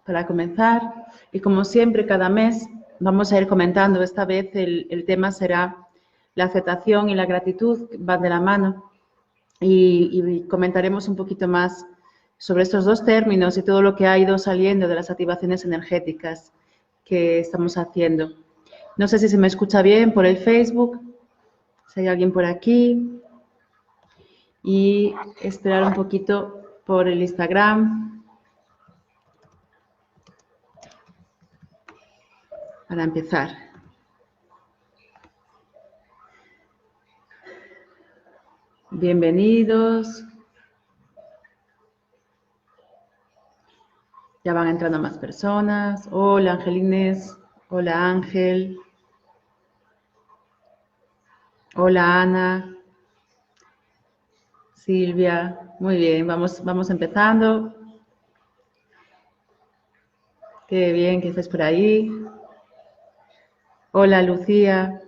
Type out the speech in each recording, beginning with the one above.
para comenzar. Y como siempre, cada mes vamos a ir comentando. Esta vez el tema será la aceptación y la gratitud, van de la mano. Y comentaremos un poquito más sobre estos dos términos y todo lo que ha ido saliendo de las activaciones energéticas que estamos haciendo. No sé si se me escucha bien por el Facebook, si hay alguien por aquí. Y esperar un poquito por el Instagram para empezar. Bienvenidos. Ya van entrando más personas. Hola, Angelines. Hola, Ángel. Hola, Ana. Silvia. Muy bien, vamos empezando. Qué bien que estés por ahí. Hola, Lucía.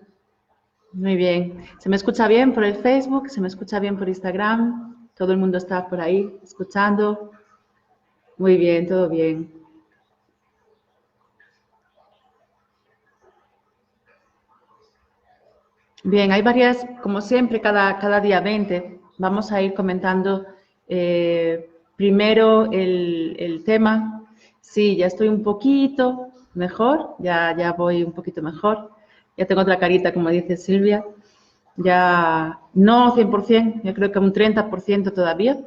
Muy bien. ¿Se me escucha bien por el Facebook? ¿Se me escucha bien por Instagram? ¿Todo el mundo está por ahí escuchando? Muy bien, todo bien. Bien, hay varias, como siempre, cada día 20. Vamos a ir comentando primero el tema. Sí, ya estoy un poquito mejor, ya voy un poquito mejor. Ya tengo otra carita, como dice Silvia. Ya no 100%, yo creo que un 30% todavía.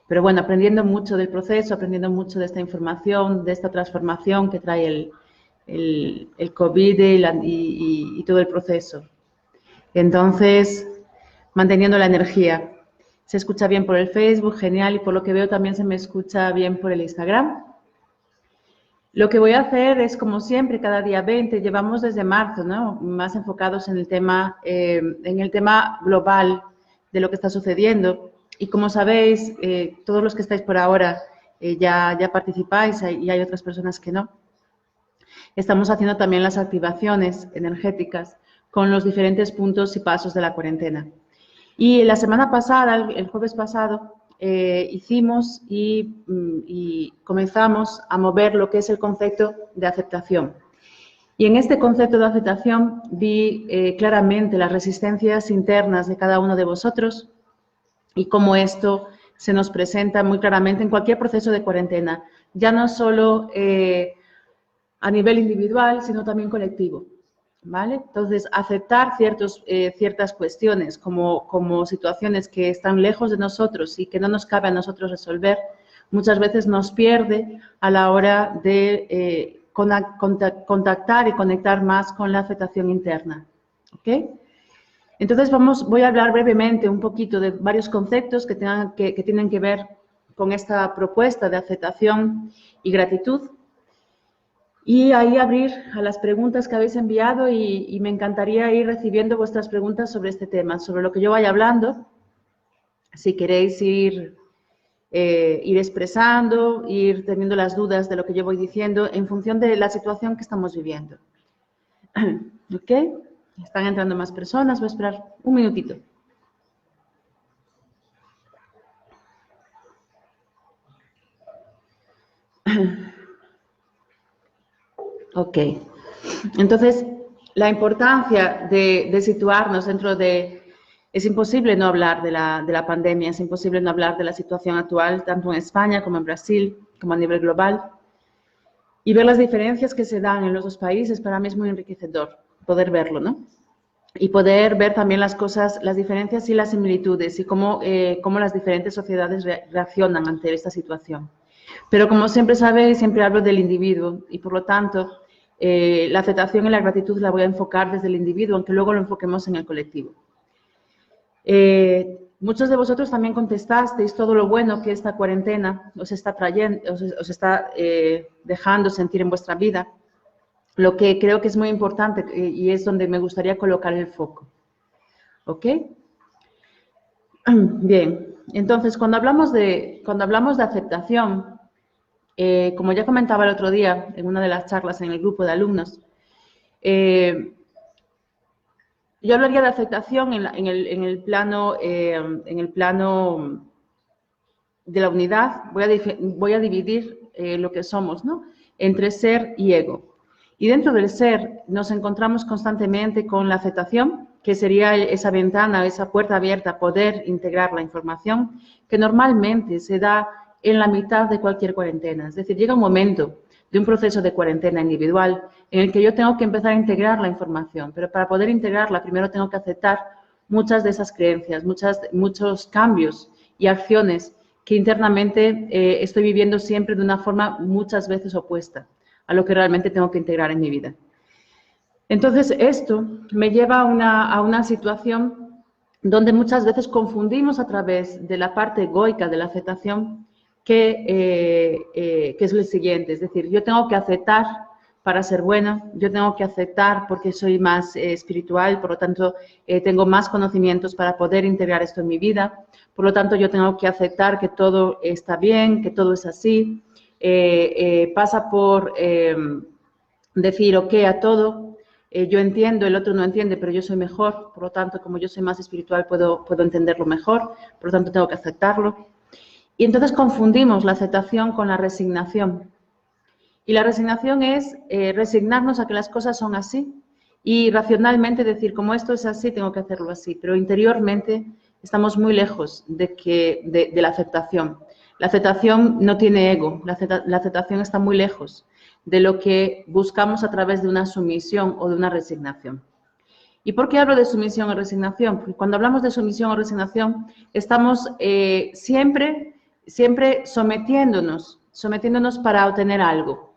Pero bueno, aprendiendo mucho del proceso, aprendiendo mucho de esta información, de esta transformación que trae el COVID y todo el proceso. Entonces, manteniendo la energía. Se escucha bien por el Facebook, genial, y por lo que veo también se me escucha bien por el Instagram. Lo que voy a hacer es, como siempre, cada día 20, llevamos desde marzo, ¿no? Más enfocados en el tema global de lo que está sucediendo. Y como sabéis, todos los que estáis por ahora ya participáis y hay otras personas que no. Estamos haciendo también las activaciones energéticas con los diferentes puntos y pasos de la cuarentena. Y la semana pasada, el jueves pasado, hicimos y comenzamos a mover lo que es el concepto de aceptación. Y en este concepto de aceptación vi claramente las resistencias internas de cada uno de vosotros y cómo esto se nos presenta muy claramente en cualquier proceso de cuarentena, ya no solo a nivel individual, sino también colectivo. ¿Vale? Entonces, aceptar ciertas cuestiones como situaciones que están lejos de nosotros y que no nos cabe a nosotros resolver, muchas veces nos pierde a la hora de contactar y conectar más con la aceptación interna. ¿Ok? Entonces, voy a hablar brevemente un poquito de varios conceptos que tienen que ver con esta propuesta de aceptación y gratitud. Y ahí abrir a las preguntas que habéis enviado y me encantaría ir recibiendo vuestras preguntas sobre este tema, sobre lo que yo vaya hablando. Si queréis ir expresando, ir teniendo las dudas de lo que yo voy diciendo en función de la situación que estamos viviendo. ¿Ok? Están entrando más personas, voy a esperar un minutito. Ok. Entonces, la importancia de situarnos dentro de... Es imposible no hablar de la pandemia, es imposible no hablar de la situación actual, tanto en España como en Brasil, como a nivel global. Y ver las diferencias que se dan en los dos países, para mí es muy enriquecedor poder verlo, ¿no? Y poder ver también las cosas, las diferencias y las similitudes y cómo las diferentes sociedades reaccionan ante esta situación. Pero como siempre sabéis, siempre hablo del individuo y por lo tanto la aceptación y la gratitud la voy a enfocar desde el individuo, aunque luego lo enfoquemos en el colectivo. Muchos de vosotros también contestasteis todo lo bueno que esta cuarentena os está trayendo, os está dejando sentir en vuestra vida, lo que creo que es muy importante y es donde me gustaría colocar el foco. ¿Ok? Bien, entonces cuando hablamos de aceptación, como ya comentaba el otro día en una de las charlas en el grupo de alumnos, yo hablaría de aceptación en el plano de la unidad. Voy a dividir lo que somos, ¿no? Entre ser y ego. Y dentro del ser nos encontramos constantemente con la aceptación, que sería esa ventana, esa puerta abierta a poder integrar la información, que normalmente se da en la mitad de cualquier cuarentena. Es decir, llega un momento de un proceso de cuarentena individual en el que yo tengo que empezar a integrar la información, pero para poder integrarla primero tengo que aceptar muchas de esas creencias, muchos cambios y acciones que internamente estoy viviendo siempre de una forma muchas veces opuesta a lo que realmente tengo que integrar en mi vida. Entonces, esto me lleva a una situación donde muchas veces confundimos a través de la parte egoica de la aceptación que es lo siguiente, es decir, yo tengo que aceptar para ser buena, yo tengo que aceptar porque soy más espiritual, por lo tanto, tengo más conocimientos para poder integrar esto en mi vida, por lo tanto, yo tengo que aceptar que todo está bien, que todo es así, pasa por decir ok a todo, yo entiendo, el otro no entiende, pero yo soy mejor, por lo tanto, como yo soy más espiritual, puedo entenderlo mejor, por lo tanto, tengo que aceptarlo. Y entonces confundimos la aceptación con la resignación. Y la resignación es resignarnos a que las cosas son así y racionalmente decir, como esto es así, tengo que hacerlo así. Pero interiormente estamos muy lejos de la aceptación. La aceptación no tiene ego, la aceptación está muy lejos de lo que buscamos a través de una sumisión o de una resignación. ¿Y por qué hablo de sumisión o resignación? Porque cuando hablamos de sumisión o resignación, estamos siempre sometiéndonos para obtener algo.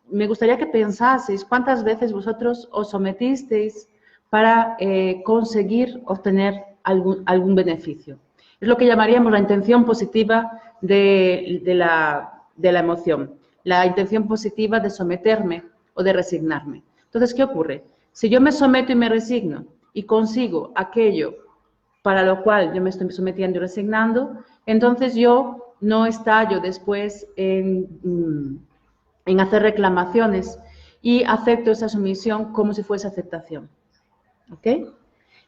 Me gustaría que pensaseis cuántas veces vosotros os sometisteis para conseguir obtener algún beneficio. Es lo que llamaríamos la intención positiva de la emoción, la intención positiva de someterme o de resignarme. Entonces, ¿qué ocurre? Si yo me someto y me resigno y consigo aquello para lo cual yo me estoy sometiendo y resignando, entonces yo no estallo después en hacer reclamaciones y acepto esa sumisión como si fuese aceptación. ¿Ok?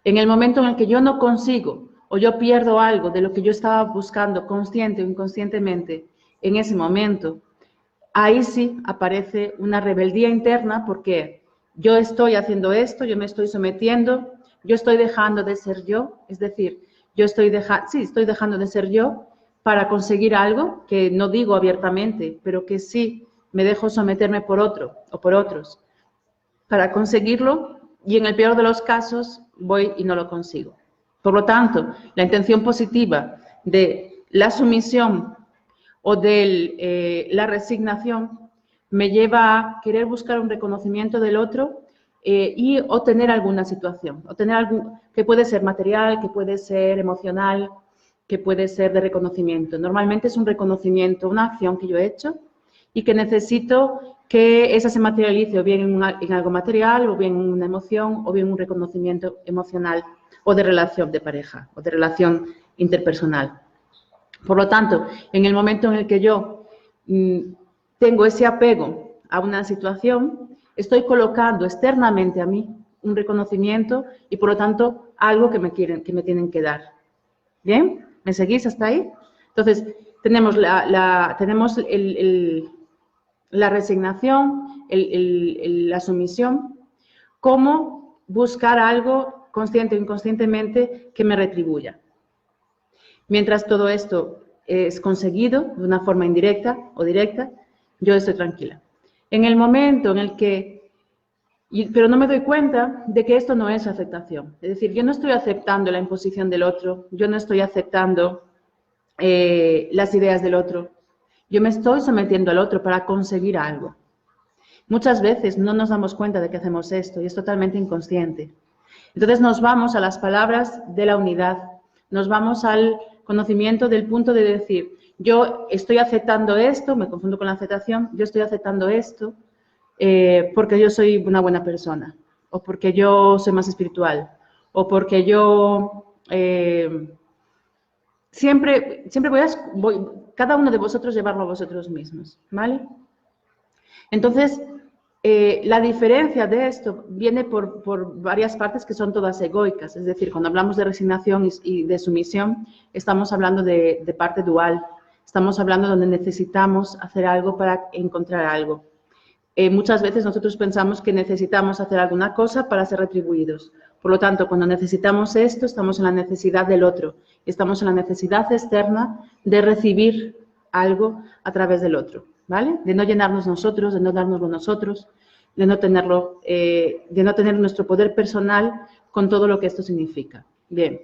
En el momento en el que yo no consigo o yo pierdo algo de lo que yo estaba buscando consciente o inconscientemente en ese momento, ahí sí aparece una rebeldía interna porque yo estoy haciendo esto, yo me estoy sometiendo, yo estoy dejando de ser yo, es decir, estoy dejando de ser yo para conseguir algo que no digo abiertamente, pero que sí me dejo someterme por otro o por otros para conseguirlo y en el peor de los casos voy y no lo consigo. Por lo tanto, la intención positiva de la sumisión o de la resignación me lleva a querer buscar un reconocimiento del otro y obtener alguna situación, que puede ser material, que puede ser emocional, que puede ser de reconocimiento. Normalmente es un reconocimiento, una acción que yo he hecho y que necesito que esa se materialice o bien en algo material, o bien en una emoción, o bien un reconocimiento emocional o de relación de pareja o de relación interpersonal. Por lo tanto, en el momento en el que yo tengo ese apego a una situación, estoy colocando externamente a mí un reconocimiento y, por lo tanto, algo que me tienen que dar. ¿Bien? ¿Me seguís hasta ahí? Entonces, tenemos la resignación, la sumisión, como buscar algo consciente o inconscientemente que me retribuya. Mientras todo esto es conseguido de una forma indirecta o directa, yo estoy tranquila. En el momento en el que, pero no me doy cuenta de que esto no es aceptación. Es decir, yo no estoy aceptando la imposición del otro, yo no estoy aceptando las ideas del otro, yo me estoy sometiendo al otro para conseguir algo. Muchas veces no nos damos cuenta de que hacemos esto y es totalmente inconsciente. Entonces nos vamos a las palabras de la unidad, nos vamos al conocimiento del punto de decir, yo estoy aceptando esto, me confundo con la aceptación, yo estoy aceptando esto porque yo soy una buena persona, o porque yo soy más espiritual, o porque yo siempre voy, cada uno de vosotros llevarlo a vosotros mismos, ¿vale? Entonces, la diferencia de esto viene por varias partes que son todas egoicas, es decir, cuando hablamos de resignación y de sumisión, estamos hablando de parte dual, Estamos hablando donde necesitamos hacer algo para encontrar algo. Muchas veces nosotros pensamos que necesitamos hacer alguna cosa para ser retribuidos. Por lo tanto, cuando necesitamos esto, estamos en la necesidad del otro. Estamos en la necesidad externa de recibir algo a través del otro, ¿vale? De no llenarnos nosotros, de no dárnoslo nosotros, de no tener nuestro poder personal con todo lo que esto significa. Bien.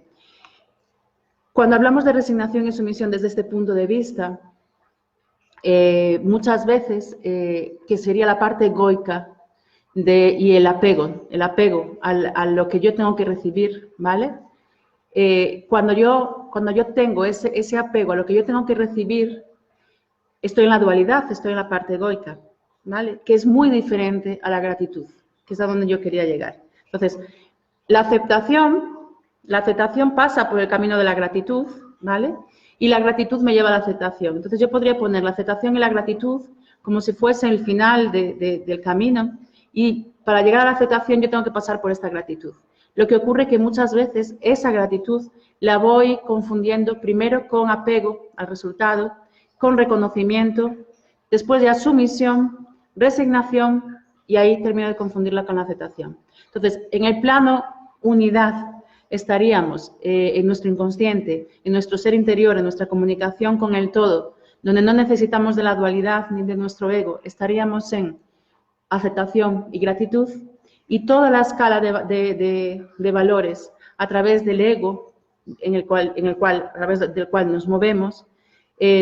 Cuando hablamos de resignación y sumisión desde este punto de vista, muchas veces, que sería la parte egoica y el apego a lo que yo tengo que recibir, ¿vale? Cuando yo tengo ese apego a lo que yo tengo que recibir, estoy en la dualidad, estoy en la parte egoica, ¿vale? Que es muy diferente a la gratitud, que es a donde yo quería llegar. Entonces, la aceptación pasa por el camino de la gratitud, ¿vale? Y la gratitud me lleva a la aceptación. Entonces, yo podría poner la aceptación y la gratitud como si fuese el final del camino, y para llegar a la aceptación yo tengo que pasar por esta gratitud. Lo que ocurre es que muchas veces esa gratitud la voy confundiendo primero con apego al resultado, con reconocimiento, después ya sumisión, resignación, y ahí termino de confundirla con la aceptación. Entonces, en el plano unidad estaríamos en nuestro inconsciente, en nuestro ser interior, en nuestra comunicación con el todo, donde no necesitamos de la dualidad ni de nuestro ego, estaríamos en aceptación y gratitud, y toda la escala de valores a través del ego, a través del cual nos movemos,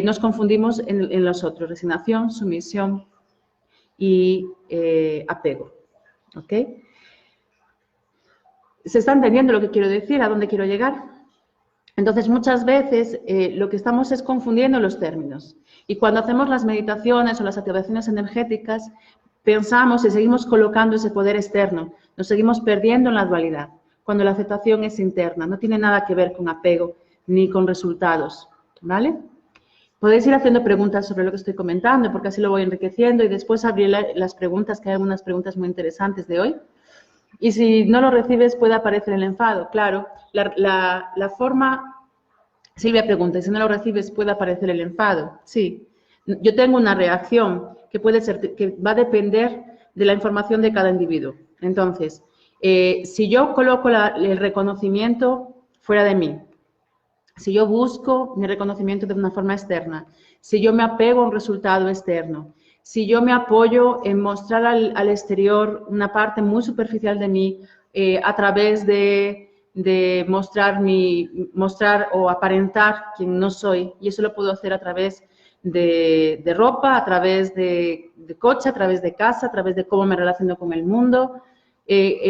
nos confundimos en los otros: resignación, sumisión y apego. ¿Ok? ¿Se está entendiendo lo que quiero decir? ¿A dónde quiero llegar? Entonces, muchas veces lo que estamos es confundiendo los términos. Y cuando hacemos las meditaciones o las activaciones energéticas, pensamos y seguimos colocando ese poder externo. Nos seguimos perdiendo en la dualidad, cuando la aceptación es interna. No tiene nada que ver con apego ni con resultados, ¿vale? Podéis ir haciendo preguntas sobre lo que estoy comentando, porque así lo voy enriqueciendo, y después abriré las preguntas, que hay algunas preguntas muy interesantes de hoy. Y si no lo recibes, puede aparecer el enfado. Claro, la forma... Silvia pregunta, si no lo recibes, ¿puede aparecer el enfado? Sí. Yo tengo una reacción que puede ser, que va a depender de la información de cada individuo. Entonces, si yo coloco el reconocimiento fuera de mí, si yo busco mi reconocimiento de una forma externa, si yo me apego a un resultado externo, si yo me apoyo en mostrar al exterior una parte muy superficial de mí, a través de mostrar o aparentar quien no soy, y eso lo puedo hacer a través de ropa, a través de coche, a través de casa, a través de cómo me relaciono con el mundo,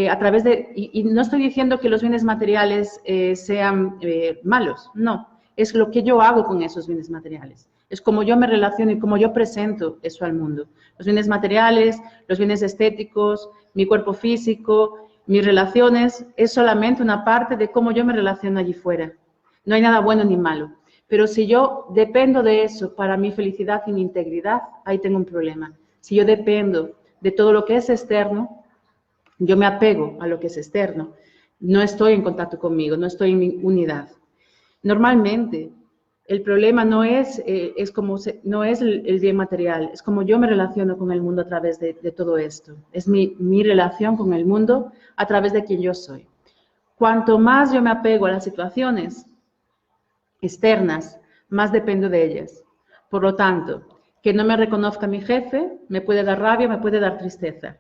a través de... Y no estoy diciendo que los bienes materiales sean malos, no, es lo que yo hago con esos bienes materiales. Es como yo me relaciono y cómo yo presento eso al mundo. Los bienes materiales, los bienes estéticos, mi cuerpo físico, mis relaciones, es solamente una parte de cómo yo me relaciono allí fuera. No hay nada bueno ni malo. Pero si yo dependo de eso para mi felicidad y mi integridad, ahí tengo un problema. Si yo dependo de todo lo que es externo, yo me apego a lo que es externo. No estoy en contacto conmigo, no estoy en mi unidad. Normalmente, el problema no es el bien material, es como yo me relaciono con el mundo a través de todo esto. Es mi relación con el mundo a través de quien yo soy. Cuanto más yo me apego a las situaciones externas, más dependo de ellas. Por lo tanto, que no me reconozca mi jefe me puede dar rabia, me puede dar tristeza.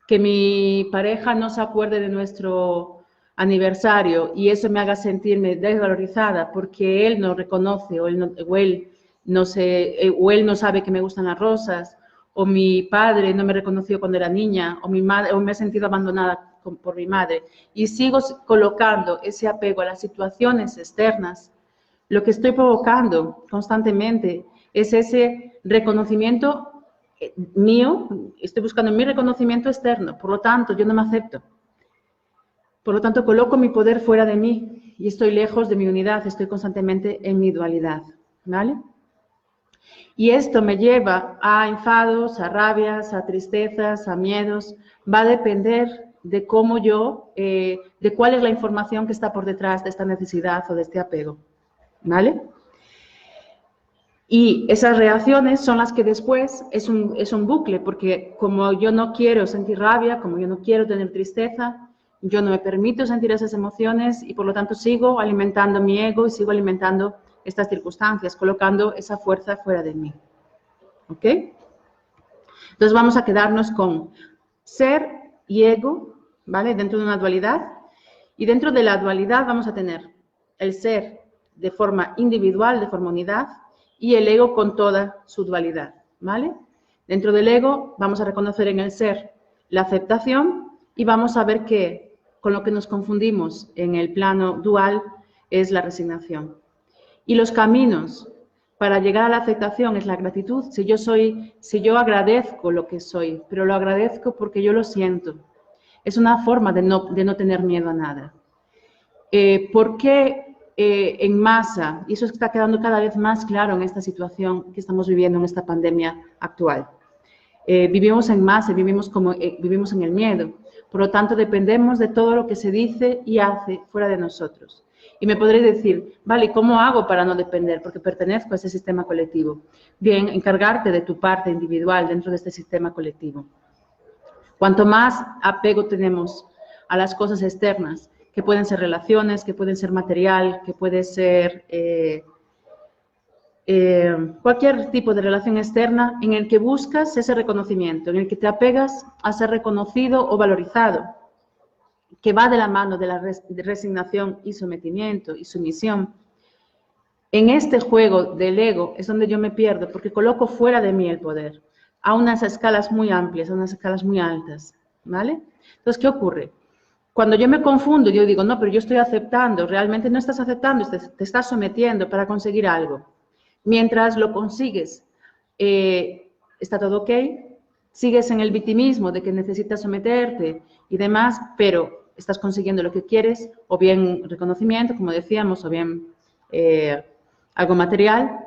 Que mi pareja no se acuerde de nuestro aniversario y eso me haga sentirme desvalorizada porque él no reconoce o él no sabe que me gustan las rosas, o mi padre no me reconoció cuando era niña, o mi madre, o me he sentido abandonada por mi madre, y sigo colocando ese apego a las situaciones externas. Lo que estoy provocando constantemente es ese reconocimiento mío, estoy buscando mi reconocimiento externo, por lo tanto, yo no me acepto. Por lo tanto, coloco mi poder fuera de mí y estoy lejos de mi unidad, estoy constantemente en mi dualidad, ¿vale? Y esto me lleva a enfados, a rabias, a tristezas, a miedos. Va a depender de cómo de cuál es la información que está por detrás de esta necesidad o de este apego, ¿vale? Y esas reacciones son las que después es un bucle, porque como yo no quiero sentir rabia, como yo no quiero tener tristeza, yo no me permito sentir esas emociones y por lo tanto sigo alimentando mi ego y sigo alimentando estas circunstancias, colocando esa fuerza fuera de mí. ¿Ok? Entonces vamos a quedarnos con ser y ego, ¿vale? Dentro de una dualidad. Y dentro de la dualidad vamos a tener el ser de forma individual, de forma unidad, y el ego con toda su dualidad, ¿vale? Dentro del ego vamos a reconocer en el ser la aceptación y vamos a ver que con lo que nos confundimos en el plano dual es la resignación. Y los caminos para llegar a la aceptación es la gratitud. Si yo agradezco lo que soy, pero lo agradezco porque yo lo siento. Es una forma de no tener miedo a nada. ¿Por qué en masa? Y eso está quedando cada vez más claro en esta situación que estamos viviendo en esta pandemia actual. Vivimos en masa, vivimos en el miedo. Por lo tanto, dependemos de todo lo que se dice y hace fuera de nosotros. Y me podréis decir, vale, ¿cómo hago para no depender? Porque pertenezco a ese sistema colectivo. Bien, encargarte de tu parte individual dentro de este sistema colectivo. Cuanto más apego tenemos a las cosas externas, que pueden ser relaciones, que pueden ser material, que puede ser cualquier tipo de relación externa en el que buscas ese reconocimiento, en el que te apegas a ser reconocido o valorizado, que va de la mano de la resignación y sometimiento y sumisión. En este juego del ego es donde yo me pierdo, porque coloco fuera de mí el poder, a unas escalas muy amplias, a unas escalas muy altas, ¿vale? Entonces, ¿qué ocurre? Cuando yo me confundo, yo digo, no, pero yo estoy aceptando, realmente no estás aceptando, te estás sometiendo para conseguir algo. Mientras lo consigues, está todo ok, sigues en el victimismo de que necesitas someterte y demás, pero estás consiguiendo lo que quieres, o bien reconocimiento, como decíamos, o bien algo material,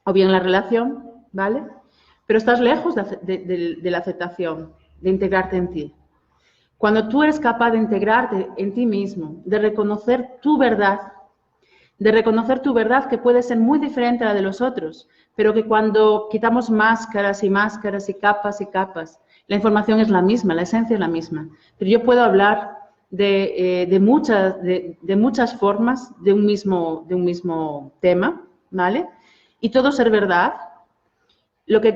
o bien la relación, ¿vale? Pero estás lejos de la aceptación, de integrarte en ti. Cuando tú eres capaz de integrarte en ti mismo, de reconocer tu verdad que puede ser muy diferente a la de los otros, pero que cuando quitamos máscaras y máscaras y capas, la información es la misma, la esencia es la misma. Pero yo puedo hablar de muchas formas de un mismo tema, ¿vale? Y todo ser verdad. Lo que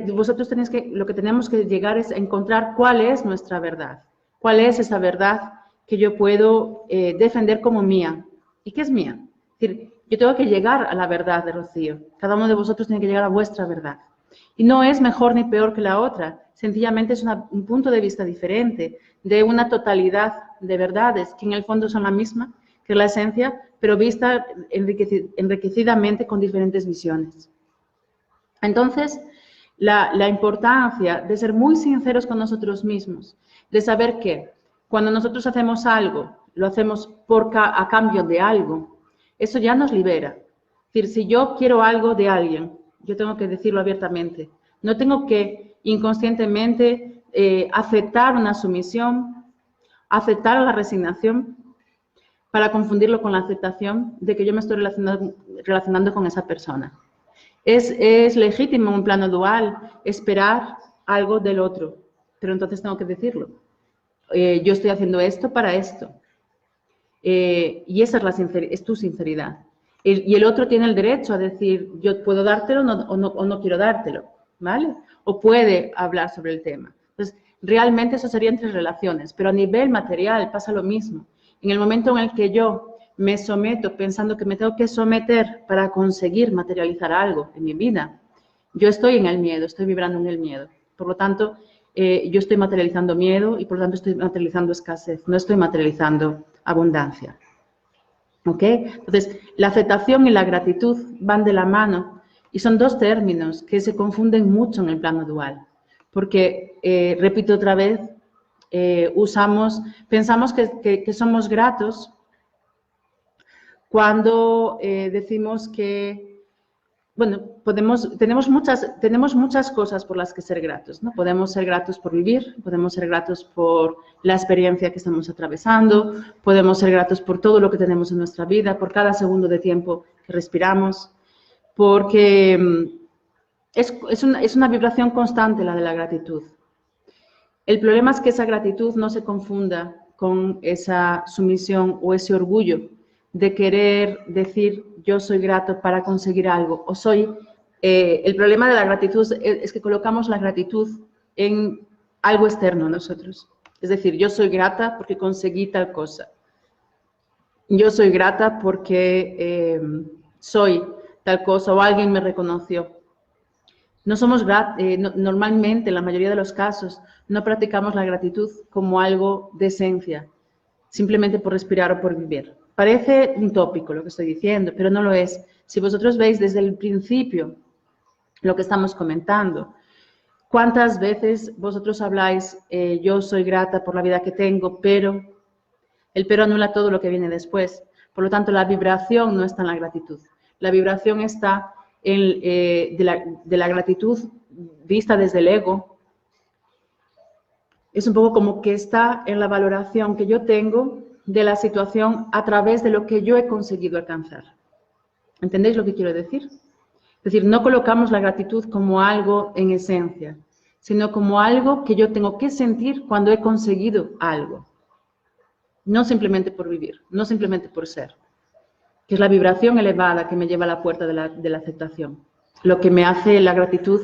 tenemos que llegar es a encontrar cuál es nuestra verdad, cuál es esa verdad que yo puedo defender como mía. ¿Y qué es mía? Es decir, yo tengo que llegar a la verdad de Rocío. Cada uno de vosotros tiene que llegar a vuestra verdad. Y no es mejor ni peor que la otra. Sencillamente es un punto de vista diferente de una totalidad de verdades que en el fondo son la misma, que es la esencia, pero vista enriquecidamente con diferentes visiones. Entonces, la importancia de ser muy sinceros con nosotros mismos, de saber que cuando nosotros hacemos algo, lo hacemos a cambio de algo, eso ya nos libera. Es decir, si yo quiero algo de alguien, yo tengo que decirlo abiertamente. No tengo que inconscientemente aceptar una sumisión, aceptar la resignación para confundirlo con la aceptación de que yo me estoy relacionando con esa persona. Es legítimo en un plano dual esperar algo del otro, pero entonces tengo que decirlo. Yo estoy haciendo esto para esto. Y esa es tu sinceridad. Y el otro tiene el derecho a decir, yo puedo dártelo o no quiero dártelo, ¿vale? O puede hablar sobre el tema. Entonces, realmente eso sería entre relaciones, pero a nivel material pasa lo mismo. En el momento en el que yo me someto pensando que me tengo que someter para conseguir materializar algo en mi vida, yo estoy en el miedo, estoy vibrando en el miedo. Por lo tanto, yo estoy materializando miedo y por lo tanto estoy materializando escasez, no estoy materializando abundancia. ¿Ok? Entonces, la aceptación y la gratitud van de la mano y son dos términos que se confunden mucho en el plano dual. Porque, repito otra vez, pensamos que somos gratos cuando decimos que, bueno, tenemos muchas cosas por las que ser gratos, ¿no? Podemos ser gratos por vivir, podemos ser gratos por la experiencia que estamos atravesando, podemos ser gratos por todo lo que tenemos en nuestra vida, por cada segundo de tiempo que respiramos, porque Es una vibración constante la de la gratitud. El problema es que esa gratitud no se confunda con esa sumisión o ese orgullo de querer decir yo soy grato para conseguir algo o soy... el problema de la gratitud es que colocamos la gratitud en algo externo a nosotros. Es decir, yo soy grata porque conseguí tal cosa. Yo soy grata porque soy tal cosa o alguien me reconoció. No somos normalmente, en la mayoría de los casos, no practicamos la gratitud como algo de esencia, simplemente por respirar o por vivir. Parece un tópico lo que estoy diciendo, pero no lo es. Si vosotros veis desde el principio lo que estamos comentando, ¿cuántas veces vosotros habláis, yo soy grata por la vida que tengo, pero el pero anula todo lo que viene después? Por lo tanto, la vibración no está en la gratitud. La vibración está de la gratitud vista desde el ego. Es un poco como que está en la valoración que yo tengo de la situación a través de lo que yo he conseguido alcanzar. ¿Entendéis lo que quiero decir? Es decir, no colocamos la gratitud como algo en esencia, sino como algo que yo tengo que sentir cuando he conseguido algo. No simplemente por vivir, no simplemente por ser. Que es la vibración elevada que me lleva a la puerta de la aceptación. Lo que me hace la gratitud,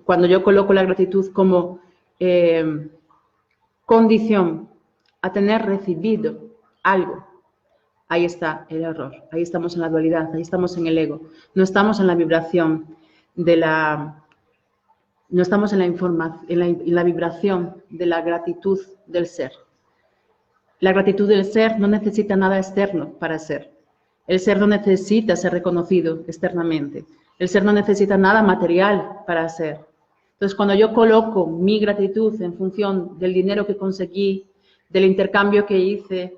cuando yo coloco la gratitud como condición a tener recibido algo, ahí está el error, ahí estamos en la dualidad, ahí estamos en el ego. No estamos en la vibración no estamos en la vibración de la gratitud del ser. La gratitud del ser no necesita nada externo para ser. El ser no necesita ser reconocido externamente. El ser no necesita nada material para ser. Entonces, cuando yo coloco mi gratitud en función del dinero que conseguí, del intercambio que hice,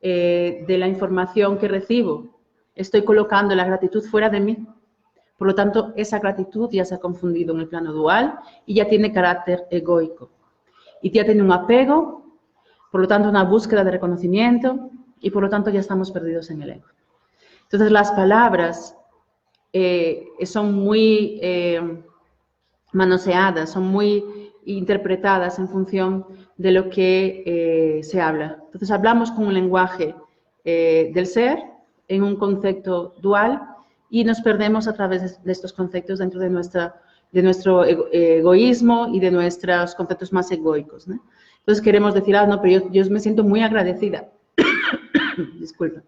de la información que recibo, estoy colocando la gratitud fuera de mí. Por lo tanto, esa gratitud ya se ha confundido en el plano dual y ya tiene carácter egoico. Y ya tiene un apego, por lo tanto, una búsqueda de reconocimiento y por lo tanto ya estamos perdidos en el ego. Entonces, las palabras son muy manoseadas, son muy interpretadas en función de lo que se habla. Entonces, hablamos con un lenguaje del ser en un concepto dual y nos perdemos a través de estos conceptos dentro de nuestro egoísmo y de nuestros conceptos más egoicos, ¿no? Entonces, queremos decir, no, pero yo me siento muy agradecida. Disculpa.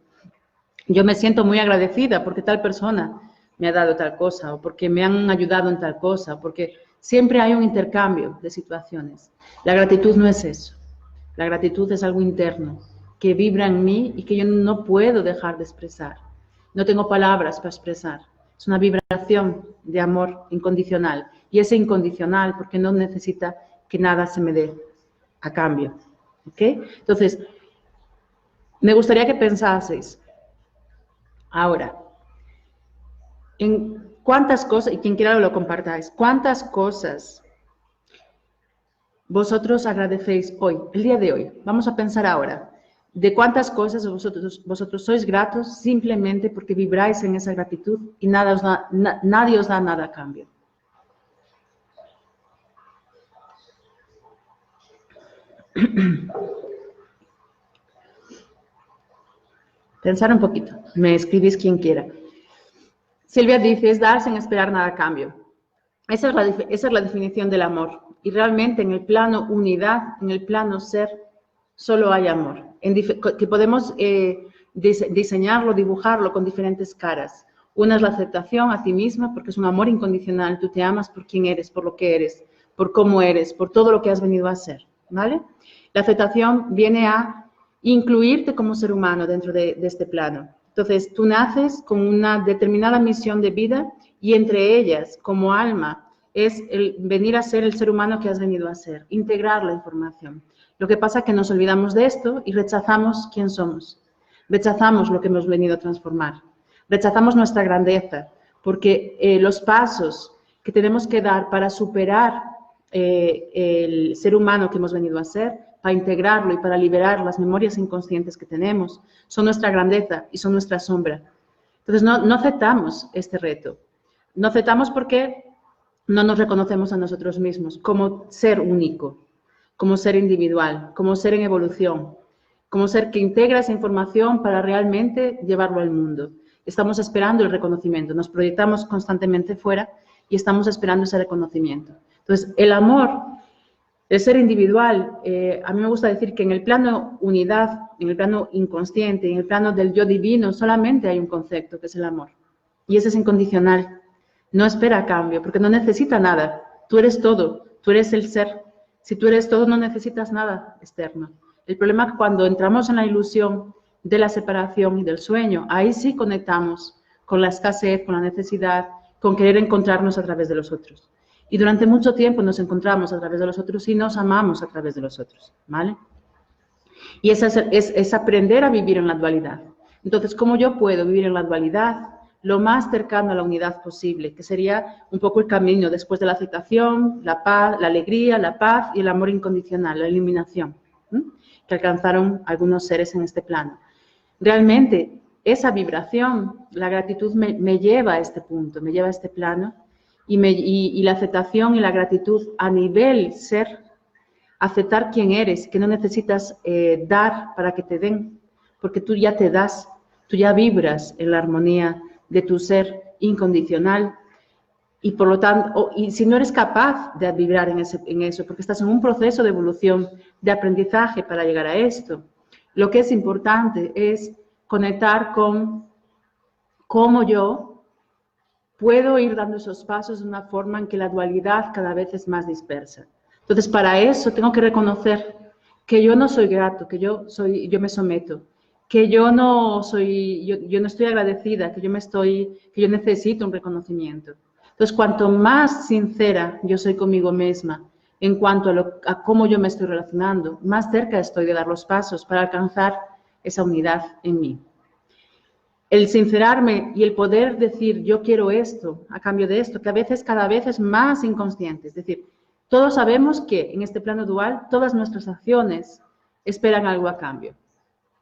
Yo me siento muy agradecida porque tal persona me ha dado tal cosa o porque me han ayudado en tal cosa, porque siempre hay un intercambio de situaciones. La gratitud no es eso. La gratitud es algo interno que vibra en mí y que yo no puedo dejar de expresar. No tengo palabras para expresar. Es una vibración de amor incondicional. Y ese incondicional porque no necesita que nada se me dé a cambio. ¿Ok? Entonces, me gustaría que pensaseis ahora, en cuántas cosas, y quien quiera lo compartáis, cuántas cosas vosotros agradecéis hoy, el día de hoy. Vamos a pensar ahora, de cuántas cosas vosotros sois gratos simplemente porque vibráis en esa gratitud y nadie os da nada a cambio. Pensar un poquito, me escribís quien quiera. Silvia dice, es dar sin esperar nada a cambio. Esa es la definición del amor. Y realmente en el plano unidad, en el plano ser, solo hay amor. Que podemos diseñarlo, dibujarlo con diferentes caras. Una es la aceptación a ti misma, porque es un amor incondicional. Tú te amas por quién eres, por lo que eres, por cómo eres, por todo lo que has venido a ser, ¿vale? La aceptación viene a incluirte como ser humano dentro de este plano. Entonces, tú naces con una determinada misión de vida y entre ellas, como alma, es el venir a ser el ser humano que has venido a ser, integrar la información. Lo que pasa es que nos olvidamos de esto y rechazamos quién somos. Rechazamos lo que hemos venido a transformar. Rechazamos nuestra grandeza, porque los pasos que tenemos que dar para superar el ser humano que hemos venido a ser, para integrarlo y para liberar las memorias inconscientes que tenemos, son nuestra grandeza y son nuestra sombra. Entonces, no aceptamos este reto. No aceptamos porque no nos reconocemos a nosotros mismos como ser único, como ser individual, como ser en evolución, como ser que integra esa información para realmente llevarlo al mundo. Estamos esperando el reconocimiento, nos proyectamos constantemente fuera y estamos esperando ese reconocimiento. Entonces, el amor, el ser individual, a mí me gusta decir que en el plano unidad, en el plano inconsciente, en el plano del yo divino, solamente hay un concepto, que es el amor. Y ese es incondicional. No espera cambio, porque no necesita nada. Tú eres todo, tú eres el ser. Si tú eres todo, no necesitas nada externo. El problema es cuando entramos en la ilusión de la separación y del sueño, ahí sí conectamos con la escasez, con la necesidad, con querer encontrarnos a través de los otros. Y durante mucho tiempo nos encontramos a través de los otros y nos amamos a través de los otros, ¿vale? Y es aprender a vivir en la dualidad. Entonces, ¿cómo yo puedo vivir en la dualidad? Lo más cercano a la unidad posible, que sería un poco el camino después de la aceptación, la paz, la alegría, la paz y el amor incondicional, la iluminación, que alcanzaron algunos seres en este plano. Realmente, esa vibración, la gratitud me lleva a este punto, me lleva a este plano, y la aceptación y la gratitud a nivel ser, aceptar quién eres, que no necesitas dar para que te den, porque tú ya te das, tú ya vibras en la armonía de tu ser incondicional, y por lo tanto, y si no eres capaz de vibrar en eso, porque estás en un proceso de evolución, de aprendizaje para llegar a esto, lo que es importante es conectar con cómo yo puedo ir dando esos pasos de una forma en que la dualidad cada vez es más dispersa. Entonces, para eso tengo que reconocer que yo no soy grato, que yo me someto, que yo no estoy agradecida, que yo necesito un reconocimiento. Entonces, cuanto más sincera yo soy conmigo misma en cuanto a cómo yo me estoy relacionando, más cerca estoy de dar los pasos para alcanzar esa unidad en mí. El sincerarme y el poder decir yo quiero esto a cambio de esto, que a veces cada vez es más inconsciente. Es decir, todos sabemos que en este plano dual todas nuestras acciones esperan algo a cambio,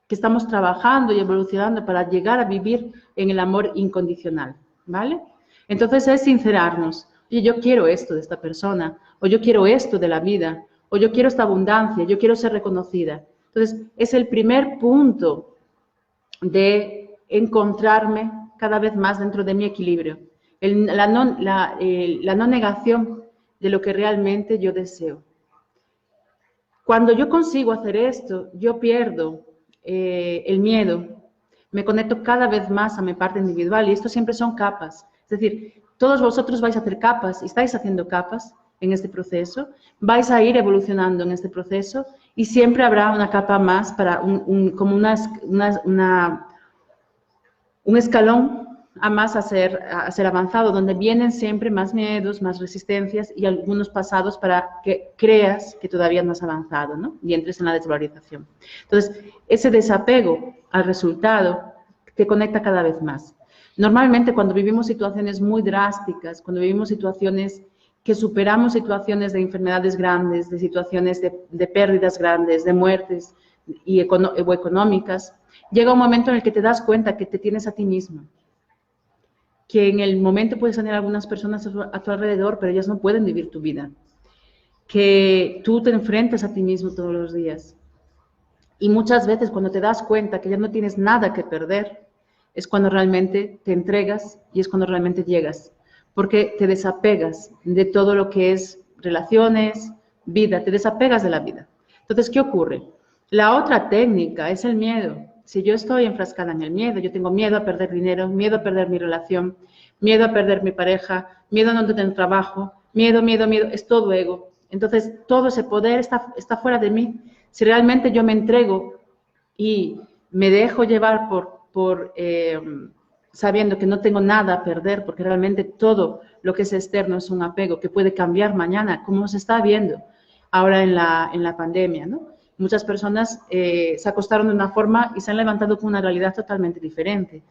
que estamos trabajando y evolucionando para llegar a vivir en el amor incondicional, ¿vale? Entonces es sincerarnos. Oye, yo quiero esto de esta persona, o yo quiero esto de la vida, o yo quiero esta abundancia, yo quiero ser reconocida. Entonces es el primer punto de encontrarme cada vez más dentro de mi equilibrio. La no negación de lo que realmente yo deseo. Cuando yo consigo hacer esto, yo pierdo el miedo, me conecto cada vez más a mi parte individual y esto siempre son capas. Es decir, todos vosotros vais a hacer capas y estáis haciendo capas en este proceso, vais a ir evolucionando en este proceso y siempre habrá una capa más para como un escalón a más a ser avanzado, donde vienen siempre más miedos, más resistencias y algunos pasados para que creas que todavía no has avanzado, ¿no? Y entres en la desvalorización. Entonces, ese desapego al resultado te conecta cada vez más. Normalmente, cuando vivimos situaciones muy drásticas, cuando vivimos situaciones que superamos situaciones de enfermedades grandes, de situaciones de pérdidas grandes, de muertes o económicas, llega un momento en el que te das cuenta que te tienes a ti mismo, que en el momento puedes tener algunas personas a tu alrededor, pero ellas no pueden vivir tu vida, que tú te enfrentas a ti mismo todos los días. Y muchas veces cuando te das cuenta que ya no tienes nada que perder, es cuando realmente te entregas y es cuando realmente llegas, porque te desapegas de todo lo que es relaciones, vida, te desapegas de la vida. Entonces, ¿qué ocurre? La otra técnica es el miedo. Si yo estoy enfrascada en el miedo, yo tengo miedo a perder dinero, miedo a perder mi relación, miedo a perder mi pareja, miedo a no tener trabajo, miedo, es todo ego. Entonces, todo ese poder está fuera de mí. Si realmente yo me entrego y me dejo llevar sabiendo que no tengo nada a perder, porque realmente todo lo que es externo es un apego que puede cambiar mañana, como se está viendo ahora en la pandemia, ¿no? Muchas personas se acostaron de una forma y se han levantado con una realidad totalmente diferente.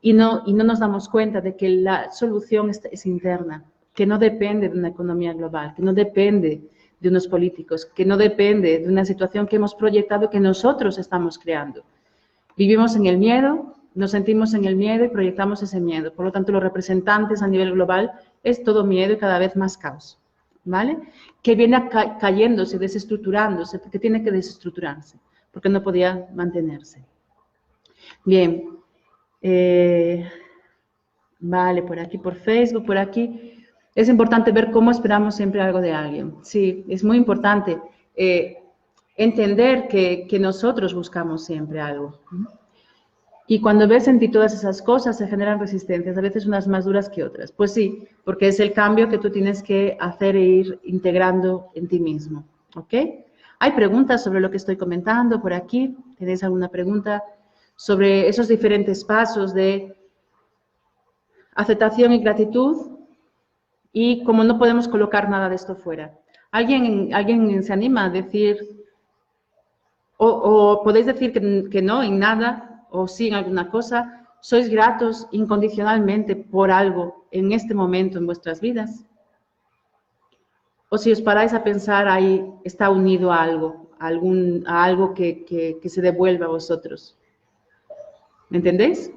Y no nos damos cuenta de que la solución es interna, que no depende de una economía global, que no depende de unos políticos, que no depende de una situación que hemos proyectado que nosotros estamos creando. Vivimos en el miedo nos sentimos en el miedo y proyectamos ese miedo. Por lo tanto, los representantes a nivel global es todo miedo y cada vez más caos, ¿vale? Que viene cayéndose, desestructurándose, porque tiene que desestructurarse, porque no podía mantenerse. Bien. Vale, por aquí, por Facebook, por aquí. Es importante ver cómo esperamos siempre algo de alguien. Sí, es muy importante entender que nosotros buscamos siempre algo. Y cuando ves en ti todas esas cosas, se generan resistencias, a veces unas más duras que otras. Pues sí, porque es el cambio que tú tienes que hacer e ir integrando en ti mismo. ¿Ok? Hay preguntas sobre lo que estoy comentando por aquí. ¿Tenéis alguna pregunta sobre esos diferentes pasos de aceptación y gratitud? Y como no podemos colocar nada de esto fuera. ¿Alguien se anima a decir, o podéis decir que no en nada, o sí en alguna cosa? ¿Sois gratos incondicionalmente por algo en este momento en vuestras vidas? O si os paráis a pensar, ahí está unido a algo, a algo que se devuelva a vosotros. ¿Me entendéis?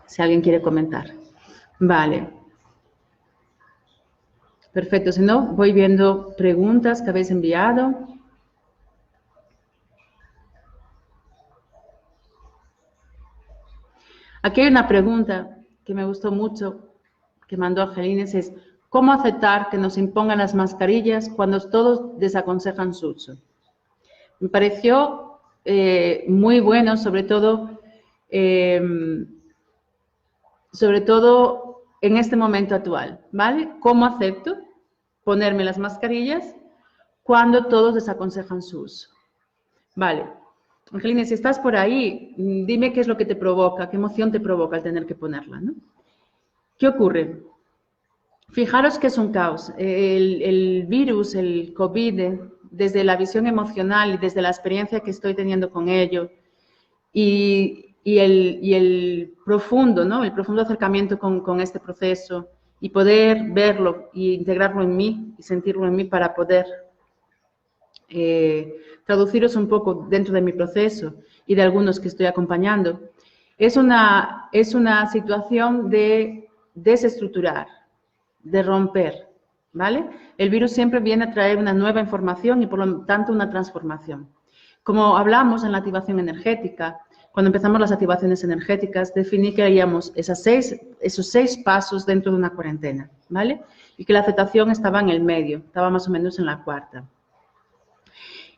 Si alguien quiere comentar. Vale. Perfecto, si no, voy viendo preguntas que habéis enviado. Aquí hay una pregunta que me gustó mucho, que mandó Angelines, es ¿cómo aceptar que nos impongan las mascarillas cuando todos desaconsejan su uso? Me pareció muy bueno, sobre todo en este momento actual, ¿vale? ¿Cómo acepto ponerme las mascarillas cuando todos desaconsejan su uso? Vale. Angelina, si estás por ahí, dime qué es lo que te provoca, qué emoción te provoca el tener que ponerla, ¿no? ¿Qué ocurre? Fijaros que es un caos. El virus, el COVID, desde la visión emocional y desde la experiencia que estoy teniendo con ello y el profundo, ¿no? El profundo acercamiento con este proceso y poder verlo e integrarlo en mí y sentirlo en mí para poder traduciros un poco dentro de mi proceso y de algunos que estoy acompañando, es una situación de desestructurar, de romper, ¿vale? El virus siempre viene a traer una nueva información y por lo tanto una transformación. Como hablamos en la activación energética, cuando empezamos las activaciones energéticas, definí que haríamos esos 6 pasos dentro de una cuarentena, ¿vale? Y que la aceptación estaba en el medio, estaba más o menos en la cuarta.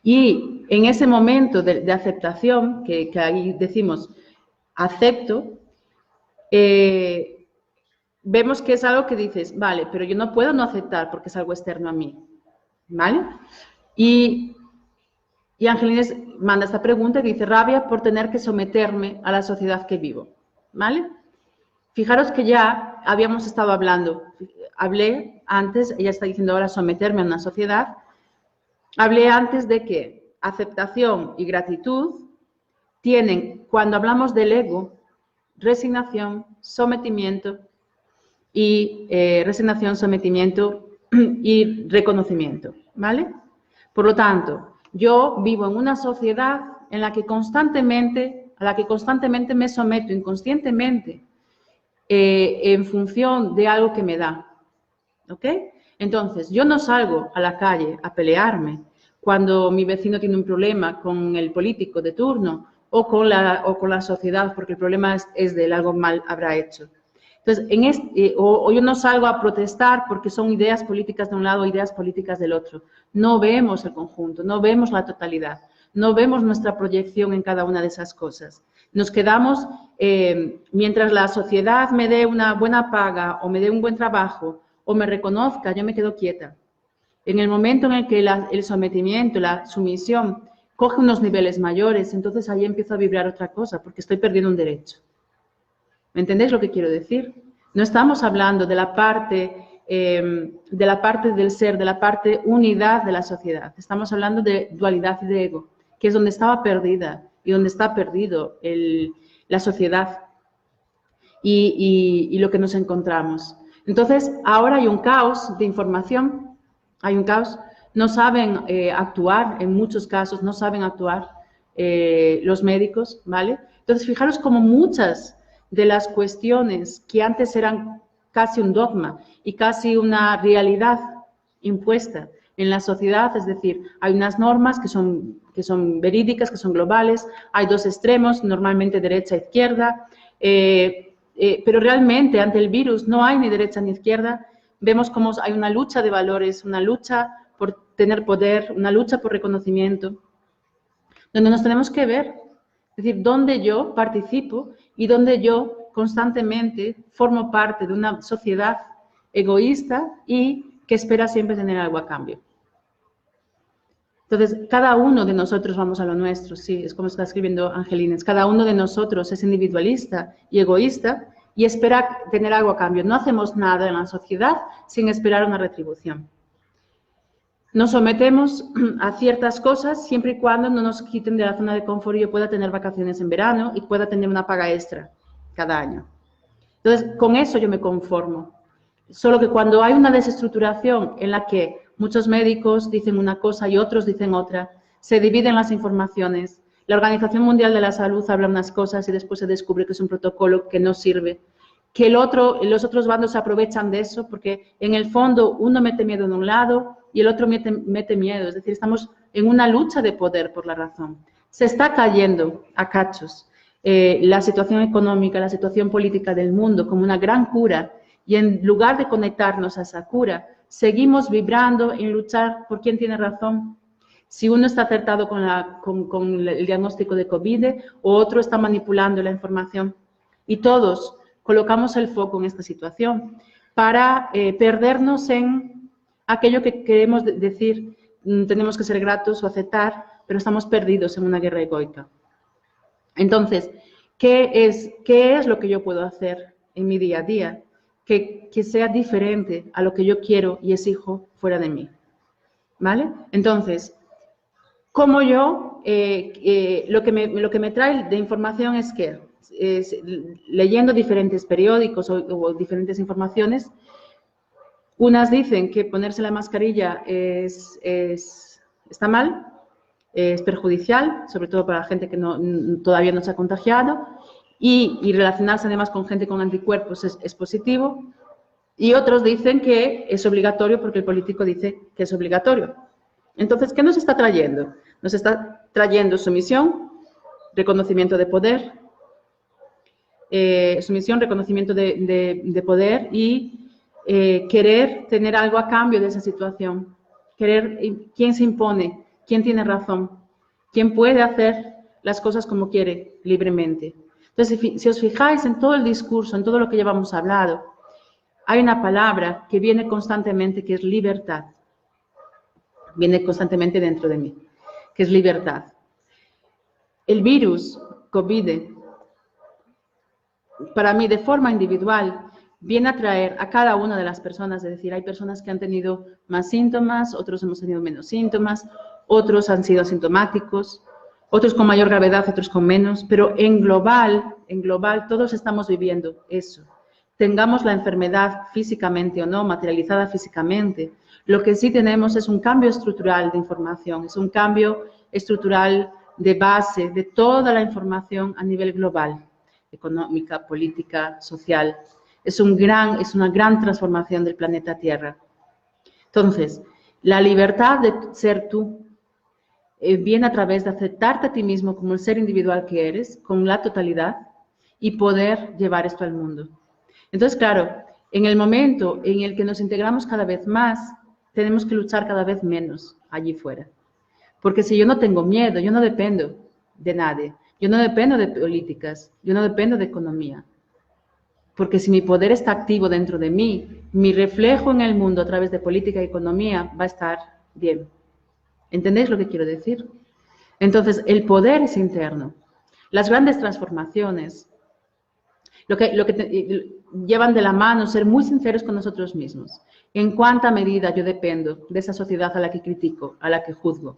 Y en ese momento de aceptación, que ahí decimos acepto, vemos que es algo que dices, vale, pero yo no puedo no aceptar porque es algo externo a mí, ¿vale? Y Angelines manda esta pregunta que dice, rabia por tener que someterme a la sociedad que vivo, ¿vale? Fijaros que ya habíamos estado hablé antes, ella está diciendo ahora someterme a una sociedad. Hablé antes de que aceptación y gratitud tienen, cuando hablamos del ego, resignación, sometimiento y sometimiento y reconocimiento, ¿vale? Por lo tanto, yo vivo en una sociedad en la que constantemente, me someto inconscientemente en función de algo que me da, ¿ok? Entonces, yo no salgo a la calle a pelearme cuando mi vecino tiene un problema con el político de turno o con la sociedad, porque el problema es de él, algo mal habrá hecho. Entonces, o yo no salgo a protestar porque son ideas políticas de un lado, ideas políticas del otro. No vemos el conjunto, no vemos la totalidad, no vemos nuestra proyección en cada una de esas cosas. Nos quedamos, mientras la sociedad me dé una buena paga o me dé un buen trabajo, o me reconozca, yo me quedo quieta. En el momento en el que el sometimiento, la sumisión, coge unos niveles mayores, entonces ahí empiezo a vibrar otra cosa, porque estoy perdiendo un derecho. ¿Me entendéis lo que quiero decir? No estamos hablando de la parte del ser, de la parte unidad de la sociedad. Estamos hablando de dualidad y de ego, que es donde estaba perdida y donde está perdido la sociedad y lo que nos encontramos. Entonces, ahora hay un caos de información, hay un caos, no saben actuar, en muchos casos no saben actuar los médicos, ¿vale? Entonces, fijaros como muchas de las cuestiones que antes eran casi un dogma y casi una realidad impuesta en la sociedad, es decir, hay unas normas que son verídicas, que son globales, hay dos extremos, normalmente derecha e izquierda, pero realmente ante el virus no hay ni derecha ni izquierda, vemos cómo hay una lucha de valores, una lucha por tener poder, una lucha por reconocimiento, donde nos tenemos que ver, es decir, donde yo participo y donde yo constantemente formo parte de una sociedad egoísta y que espera siempre tener algo a cambio. Entonces, cada uno de nosotros vamos a lo nuestro, sí, es como está escribiendo Angelines, cada uno de nosotros es individualista y egoísta y espera tener algo a cambio. No hacemos nada en la sociedad sin esperar una retribución. Nos sometemos a ciertas cosas siempre y cuando no nos quiten de la zona de confort y yo pueda tener vacaciones en verano y pueda tener una paga extra cada año. Entonces, con eso yo me conformo. Solo que cuando hay una desestructuración en la que muchos médicos dicen una cosa y otros dicen otra, se dividen las informaciones, la Organización Mundial de la Salud habla unas cosas y después se descubre que es un protocolo que no sirve, que los otros bandos se aprovechan de eso porque en el fondo uno mete miedo en un lado y el otro mete miedo, es decir, estamos en una lucha de poder por la razón. Se está cayendo a cachos la situación económica, la situación política del mundo como una gran cura y en lugar de conectarnos a esa cura, seguimos vibrando en luchar por quién tiene razón. Si uno está acertado con el diagnóstico de COVID o otro está manipulando la información. Y todos colocamos el foco en esta situación para perdernos en aquello que queremos decir, tenemos que ser gratos o aceptar, pero estamos perdidos en una guerra egoica. Entonces, ¿qué es lo que yo puedo hacer en mi día a día? Que sea diferente a lo que yo quiero y exijo fuera de mí, ¿vale? Entonces, como yo, lo que me trae de información es que, leyendo diferentes periódicos o diferentes informaciones, unas dicen que ponerse la mascarilla está mal, es perjudicial, sobre todo para la gente que todavía no se ha contagiado, y relacionarse además con gente con anticuerpos es positivo, y otros dicen que es obligatorio porque el político dice que es obligatorio. Entonces, ¿qué nos está trayendo? Nos está trayendo sumisión, reconocimiento de poder, sumisión, reconocimiento de poder y querer tener algo a cambio de esa situación. Querer, ¿quién se impone? ¿Quién tiene razón? ¿Quién puede hacer las cosas como quiere, libremente? Entonces, si os fijáis en todo el discurso, en todo lo que llevamos hablado, hay una palabra que viene constantemente, que es libertad. Viene constantemente dentro de mí, que es libertad. El virus, COVID, para mí, de forma individual, viene a traer a cada una de las personas, es decir, hay personas que han tenido más síntomas, otros hemos tenido menos síntomas, otros han sido asintomáticos, otros con mayor gravedad, otros con menos, pero en global, todos estamos viviendo eso. Tengamos la enfermedad físicamente o no, materializada físicamente, lo que sí tenemos es un cambio estructural de información, es un cambio estructural de base de toda la información a nivel global, económica, política, social. Es una gran transformación del planeta Tierra. Entonces, la libertad de ser tú viene a través de aceptarte a ti mismo como el ser individual que eres, con la totalidad, y poder llevar esto al mundo. Entonces, claro, en el momento en el que nos integramos cada vez más, tenemos que luchar cada vez menos allí fuera. Porque si yo no tengo miedo, yo no dependo de nadie, yo no dependo de políticas, yo no dependo de economía. Porque si mi poder está activo dentro de mí, mi reflejo en el mundo a través de política y economía va a estar bien. ¿Entendéis lo que quiero decir? Entonces, el poder es interno. Las grandes transformaciones, lo que llevan de la mano ser muy sinceros con nosotros mismos. ¿En cuánta medida yo dependo de esa sociedad a la que critico, a la que juzgo?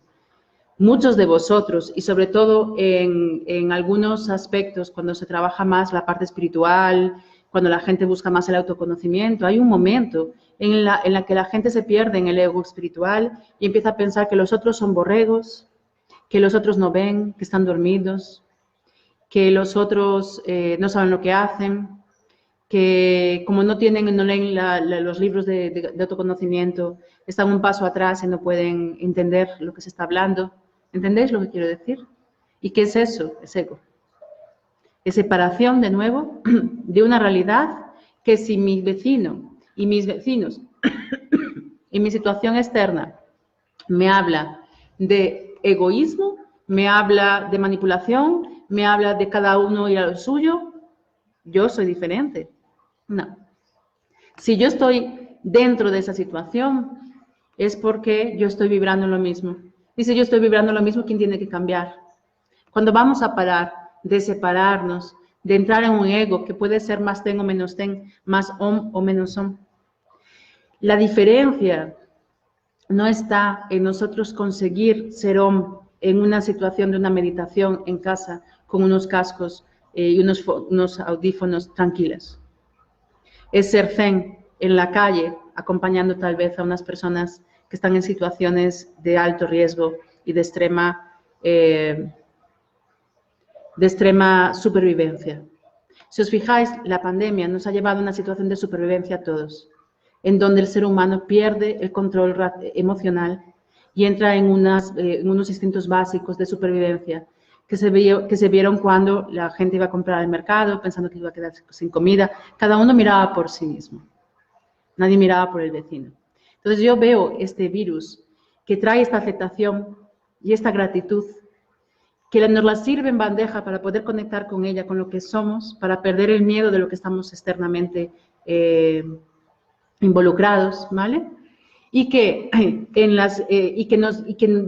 Muchos de vosotros, y sobre todo en algunos aspectos, cuando se trabaja más la parte espiritual, cuando la gente busca más el autoconocimiento, hay un momento en la que la gente se pierde en el ego espiritual y empieza a pensar que los otros son borregos, que los otros no ven, que están dormidos. que los otros no saben lo que hacen, que como no leen los libros de autoconocimiento, están un paso atrás y no pueden entender lo que se está hablando. ¿Entendéis lo que quiero decir? ¿Y qué es eso? Es ego. Es separación, de nuevo, de una realidad que si mi vecino y mis vecinos y mi situación externa me habla de egoísmo, me habla de manipulación, me habla de cada uno ir a lo suyo, yo soy diferente. No. Si yo estoy dentro de esa situación, es porque yo estoy vibrando lo mismo. Y si yo estoy vibrando lo mismo, ¿quién tiene que cambiar? Cuando vamos a parar de separarnos, de entrar en un ego que puede ser más ten o menos ten, más om o menos om. La diferencia no está en nosotros conseguir ser om en una situación de una meditación en casa con unos cascos y unos audífonos tranquilos. Es ser zen en la calle, acompañando tal vez a unas personas que están en situaciones de alto riesgo y de extrema supervivencia. Si os fijáis, la pandemia nos ha llevado a una situación de supervivencia a todos, en donde el ser humano pierde el control emocional y entra en unos instintos básicos de supervivencia que se vieron cuando la gente iba a comprar al mercado pensando que iba a quedar sin comida. Cada uno miraba por sí mismo. Nadie miraba por el vecino. Entonces yo veo este virus que trae esta aceptación y esta gratitud que nos la sirve en bandeja para poder conectar con ella, con lo que somos, para perder el miedo de lo que estamos externamente involucrados, ¿vale? Y que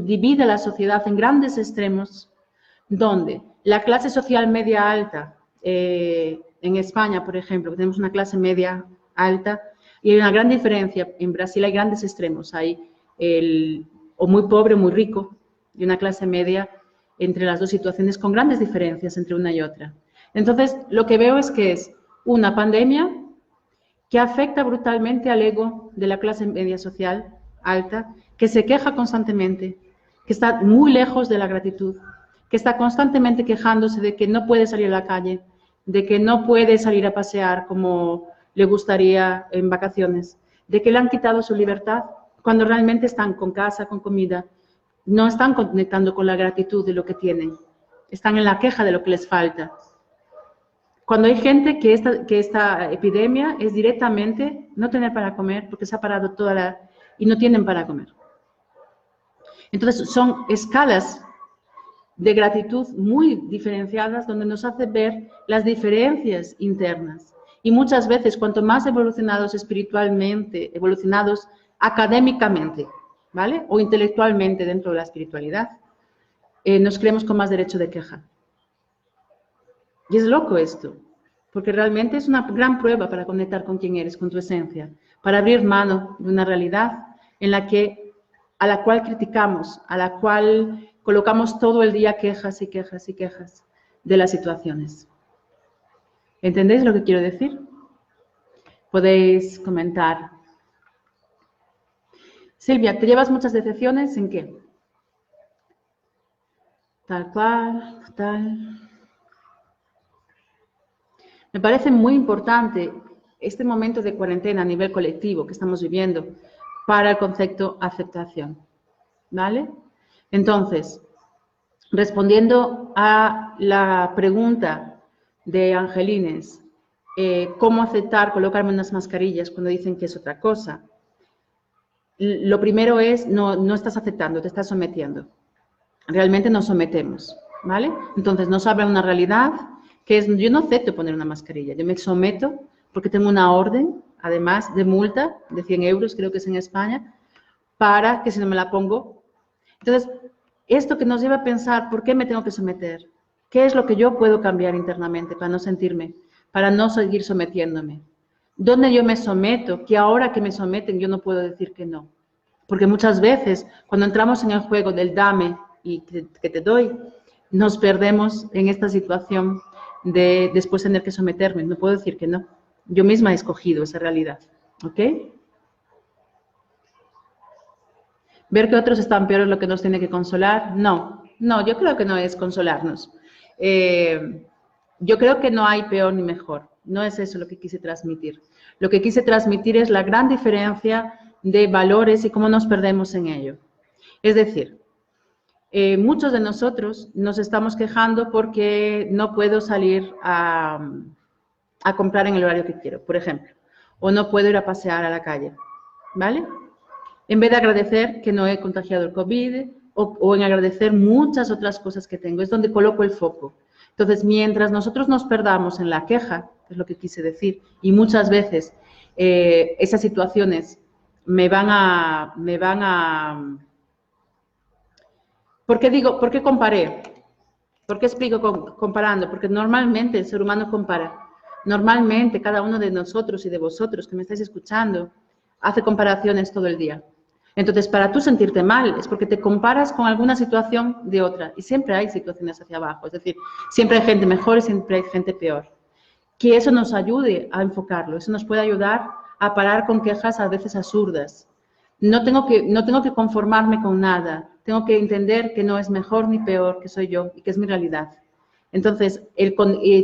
divide a la sociedad en grandes extremos, donde la clase social media alta, en España, por ejemplo, tenemos una clase media alta, y hay una gran diferencia. En Brasil hay grandes extremos, hay o muy pobre o muy rico, y una clase media entre las dos situaciones con grandes diferencias entre una y otra. Entonces, lo que veo es que es una pandemia que afecta brutalmente al ego de la clase media social alta, que se queja constantemente, que está muy lejos de la gratitud, que está constantemente quejándose de que no puede salir a la calle, de que no puede salir a pasear como le gustaría en vacaciones, de que le han quitado su libertad cuando realmente están con casa, con comida. No están conectando con la gratitud de lo que tienen, están en la queja de lo que les falta. Cuando hay gente que esta epidemia es directamente no tener para comer porque se ha parado y no tienen para comer. Entonces son escalas de gratitud muy diferenciadas donde nos hace ver las diferencias internas. Y muchas veces, cuanto más evolucionados espiritualmente, evolucionados académicamente, ¿vale? O intelectualmente dentro de la espiritualidad, nos creemos con más derecho de queja. Y es loco esto, porque realmente es una gran prueba para conectar con quién eres, con tu esencia, para abrir mano de una realidad a la cual criticamos, a la cual colocamos todo el día quejas y quejas y quejas de las situaciones. ¿Entendéis lo que quiero decir? Podéis comentar. Silvia, ¿te llevas muchas decepciones? ¿En qué? Tal cual, tal. Me parece muy importante este momento de cuarentena a nivel colectivo que estamos viviendo para el concepto aceptación, ¿vale? Entonces, respondiendo a la pregunta de Angelines, ¿cómo aceptar colocarme unas mascarillas cuando dicen que es otra cosa? Lo primero es, no estás aceptando, te estás sometiendo. Realmente nos sometemos, ¿vale? Entonces nos habla una realidad que es, yo no acepto poner una mascarilla, yo me someto porque tengo una orden, además de multa de 100 euros, creo que es en España, para que si no me la pongo. Entonces, esto que nos lleva a pensar, ¿por qué me tengo que someter? ¿Qué es lo que yo puedo cambiar internamente para no sentirme, para no seguir sometiéndome? ¿Dónde yo me someto? Que ahora que me someten yo no puedo decir que no. Porque muchas veces, cuando entramos en el juego del dame y que te doy, nos perdemos en esta situación de después tener que someterme. No puedo decir que no. Yo misma he escogido esa realidad. ¿Ok? Ver que otros están peor es lo que nos tiene que consolar. No, yo creo que no es consolarnos. yo creo que no hay peor ni mejor. No es eso lo que quise transmitir. Lo que quise transmitir es la gran diferencia de valores y cómo nos perdemos en ello. Es decir, muchos de nosotros nos estamos quejando porque no puedo salir a comprar en el horario que quiero, por ejemplo, o no puedo ir a pasear a la calle, ¿vale? En vez de agradecer que no he contagiado el COVID o en agradecer muchas otras cosas que tengo, es donde coloco el foco. Entonces, mientras nosotros nos perdamos en la queja, es lo que quise decir, y muchas veces esas situaciones me van a... ¿Por qué comparé? ¿Por qué explico comparando? Porque normalmente el ser humano compara. Normalmente cada uno de nosotros y de vosotros que me estáis escuchando hace comparaciones todo el día. Entonces, para tú sentirte mal es porque te comparas con alguna situación de otra. Y siempre hay situaciones hacia abajo. Es decir, siempre hay gente mejor y siempre hay gente peor. Que eso nos ayude a enfocarlo. Eso nos puede ayudar a parar con quejas a veces absurdas. No tengo que conformarme con nada. Tengo que entender que no es mejor ni peor, que soy yo y que es mi realidad. Entonces,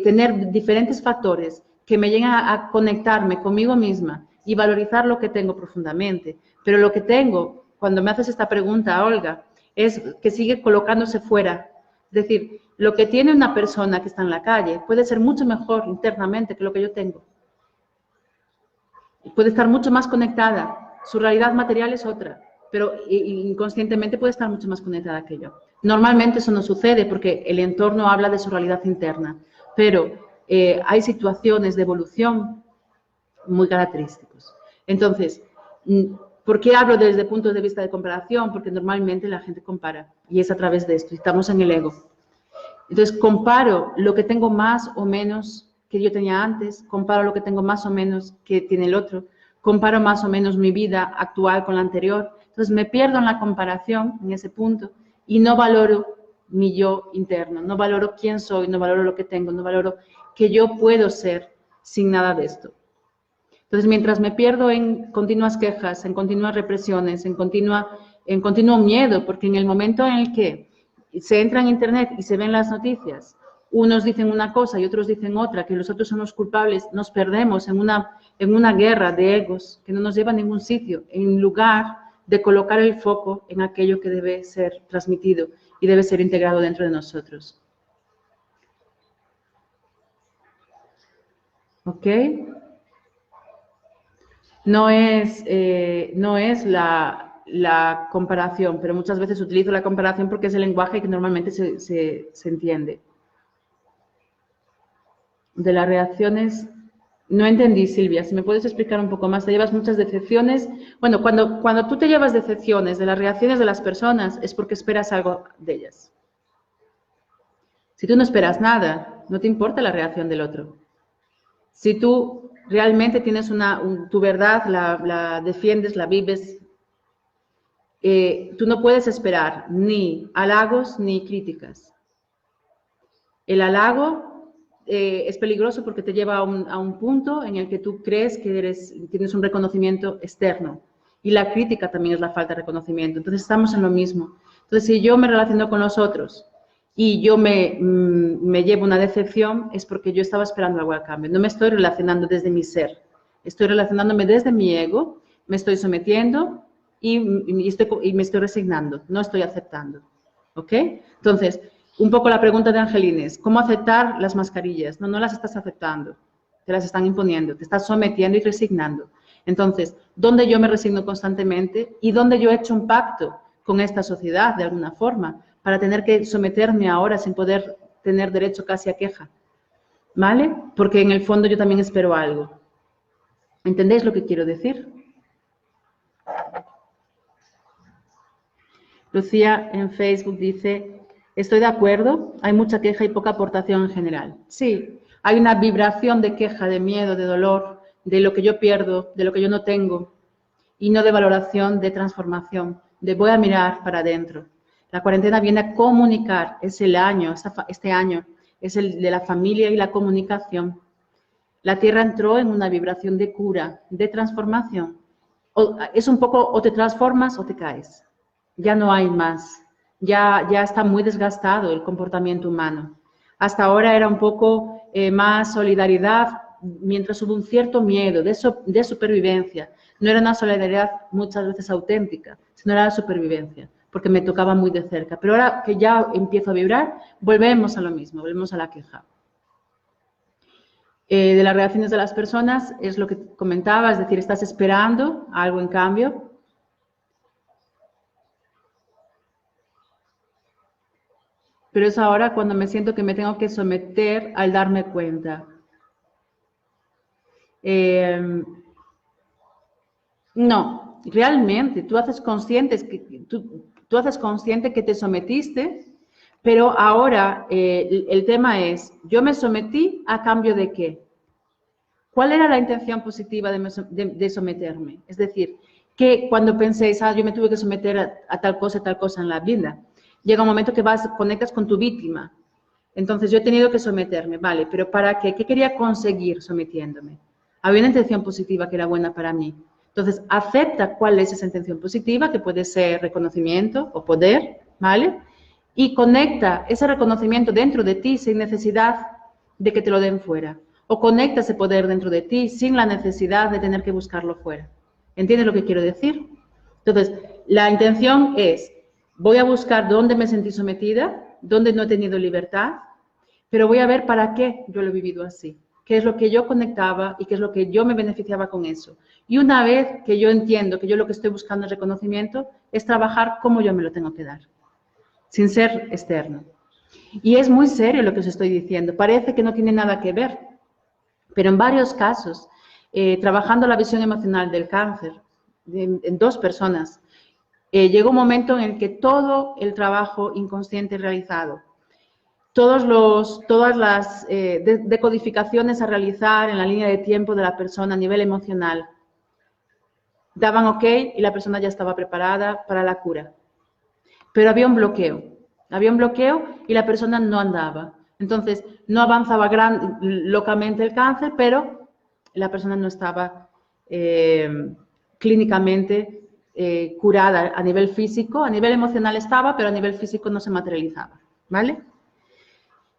tener diferentes factores que me lleguen a conectarme conmigo misma y valorizar lo que tengo profundamente. Pero lo que tengo, cuando me haces esta pregunta, Olga, es que sigue colocándose fuera. Es decir, lo que tiene una persona que está en la calle puede ser mucho mejor internamente que lo que yo tengo. Puede estar mucho más conectada. Su realidad material es otra, pero inconscientemente puede estar mucho más conectada que yo. Normalmente eso no sucede porque el entorno habla de su realidad interna, pero hay situaciones de evolución muy característicos. Entonces, ¿por qué hablo desde puntos de vista de comparación? Porque normalmente la gente compara y es a través de esto, estamos en el ego. Entonces, comparo lo que tengo más o menos que yo tenía antes, comparo lo que tengo más o menos que tiene el otro, comparo más o menos mi vida actual con la anterior. Entonces, me pierdo en la comparación en ese punto y no valoro mi yo interno, no valoro quién soy, no valoro lo que tengo, no valoro que yo puedo ser sin nada de esto. Entonces, mientras me pierdo en continuas quejas, en continuas represiones, en continuo miedo, porque en el momento en el que se entra en Internet y se ven las noticias, unos dicen una cosa y otros dicen otra, que los otros son los culpables, nos perdemos en una guerra de egos que no nos lleva a ningún sitio, en lugar de colocar el foco en aquello que debe ser transmitido y debe ser integrado dentro de nosotros. ¿Ok? No es la comparación, pero muchas veces utilizo la comparación porque es el lenguaje que normalmente se entiende. De las reacciones, no entendí, Silvia, si me puedes explicar un poco más. ¿Te llevas muchas decepciones? Bueno, cuando tú te llevas decepciones de las reacciones de las personas es porque esperas algo de ellas. Si tú no esperas nada, no te importa la reacción del otro. Si tú realmente tienes tu verdad, la defiendes, la vives, tú no puedes esperar ni halagos ni críticas. El halago es peligroso porque te lleva a un punto en el que tú crees que tienes un reconocimiento externo. Y la crítica también es la falta de reconocimiento. Entonces, estamos en lo mismo. Entonces, si yo me relaciono con los otros y yo me llevo una decepción, es porque yo estaba esperando algo a cambio. No me estoy relacionando desde mi ser. Estoy relacionándome desde mi ego, me estoy sometiendo y me estoy resignando. No estoy aceptando. ¿Ok? Entonces, un poco la pregunta de Angelines, ¿cómo aceptar las mascarillas? No las estás aceptando, te las están imponiendo, te estás sometiendo y resignando. Entonces, ¿dónde yo me resigno constantemente y dónde yo he hecho un pacto con esta sociedad de alguna forma para tener que someterme ahora sin poder tener derecho casi a queja? ¿Vale? Porque en el fondo yo también espero algo. ¿Entendéis lo que quiero decir? Lucía en Facebook dice, estoy de acuerdo, hay mucha queja y poca aportación en general. Sí, hay una vibración de queja, de miedo, de dolor, de lo que yo pierdo, de lo que yo no tengo, y no de valoración, de transformación, de voy a mirar para adentro. La cuarentena viene a comunicar, es el año, este año, es el de la familia y la comunicación. La Tierra entró en una vibración de cura, de transformación. Es un poco o te transformas o te caes. Ya no hay más. Ya está muy desgastado el comportamiento humano. Hasta ahora era un poco más solidaridad, mientras hubo un cierto miedo de supervivencia. No era una solidaridad muchas veces auténtica, sino era la supervivencia, porque me tocaba muy de cerca. Pero ahora que ya empiezo a vibrar, volvemos a lo mismo, volvemos a la queja. De las reacciones de las personas, es lo que comentaba, es decir, estás esperando algo en cambio. Pero es ahora cuando me siento que me tengo que someter al darme cuenta. No, realmente, tú haces consciente que te sometiste, pero ahora el tema es, yo me sometí a cambio de qué. ¿Cuál era la intención positiva de someterme? Es decir, que cuando penséis, yo me tuve que someter a tal cosa en la vida, llega un momento que conectas con tu víctima. Entonces, yo he tenido que someterme, vale, pero ¿para qué? ¿Qué quería conseguir sometiéndome? Había una intención positiva que era buena para mí. Entonces, acepta cuál es esa intención positiva, que puede ser reconocimiento o poder, ¿vale? Y conecta ese reconocimiento dentro de ti sin necesidad de que te lo den fuera. O conecta ese poder dentro de ti sin la necesidad de tener que buscarlo fuera. ¿Entiendes lo que quiero decir? Entonces, la intención es, voy a buscar dónde me sentí sometida, dónde no he tenido libertad, pero voy a ver para qué yo lo he vivido así, qué es lo que yo conectaba y qué es lo que yo me beneficiaba con eso. Y una vez que yo entiendo que yo lo que estoy buscando es reconocimiento, es trabajar cómo yo me lo tengo que dar, sin ser externo. Y es muy serio lo que os estoy diciendo, parece que no tiene nada que ver, pero en varios casos, trabajando la visión emocional del cáncer, en 2 personas, llegó un momento en el que todo el trabajo inconsciente realizado, todas las decodificaciones a realizar en la línea de tiempo de la persona a nivel emocional, daban ok y la persona ya estaba preparada para la cura. Pero había un bloqueo y la persona no andaba. Entonces, no avanzaba locamente el cáncer, pero la persona no estaba clínicamente curada a nivel físico. A nivel emocional estaba, pero a nivel físico no se materializaba, ¿vale?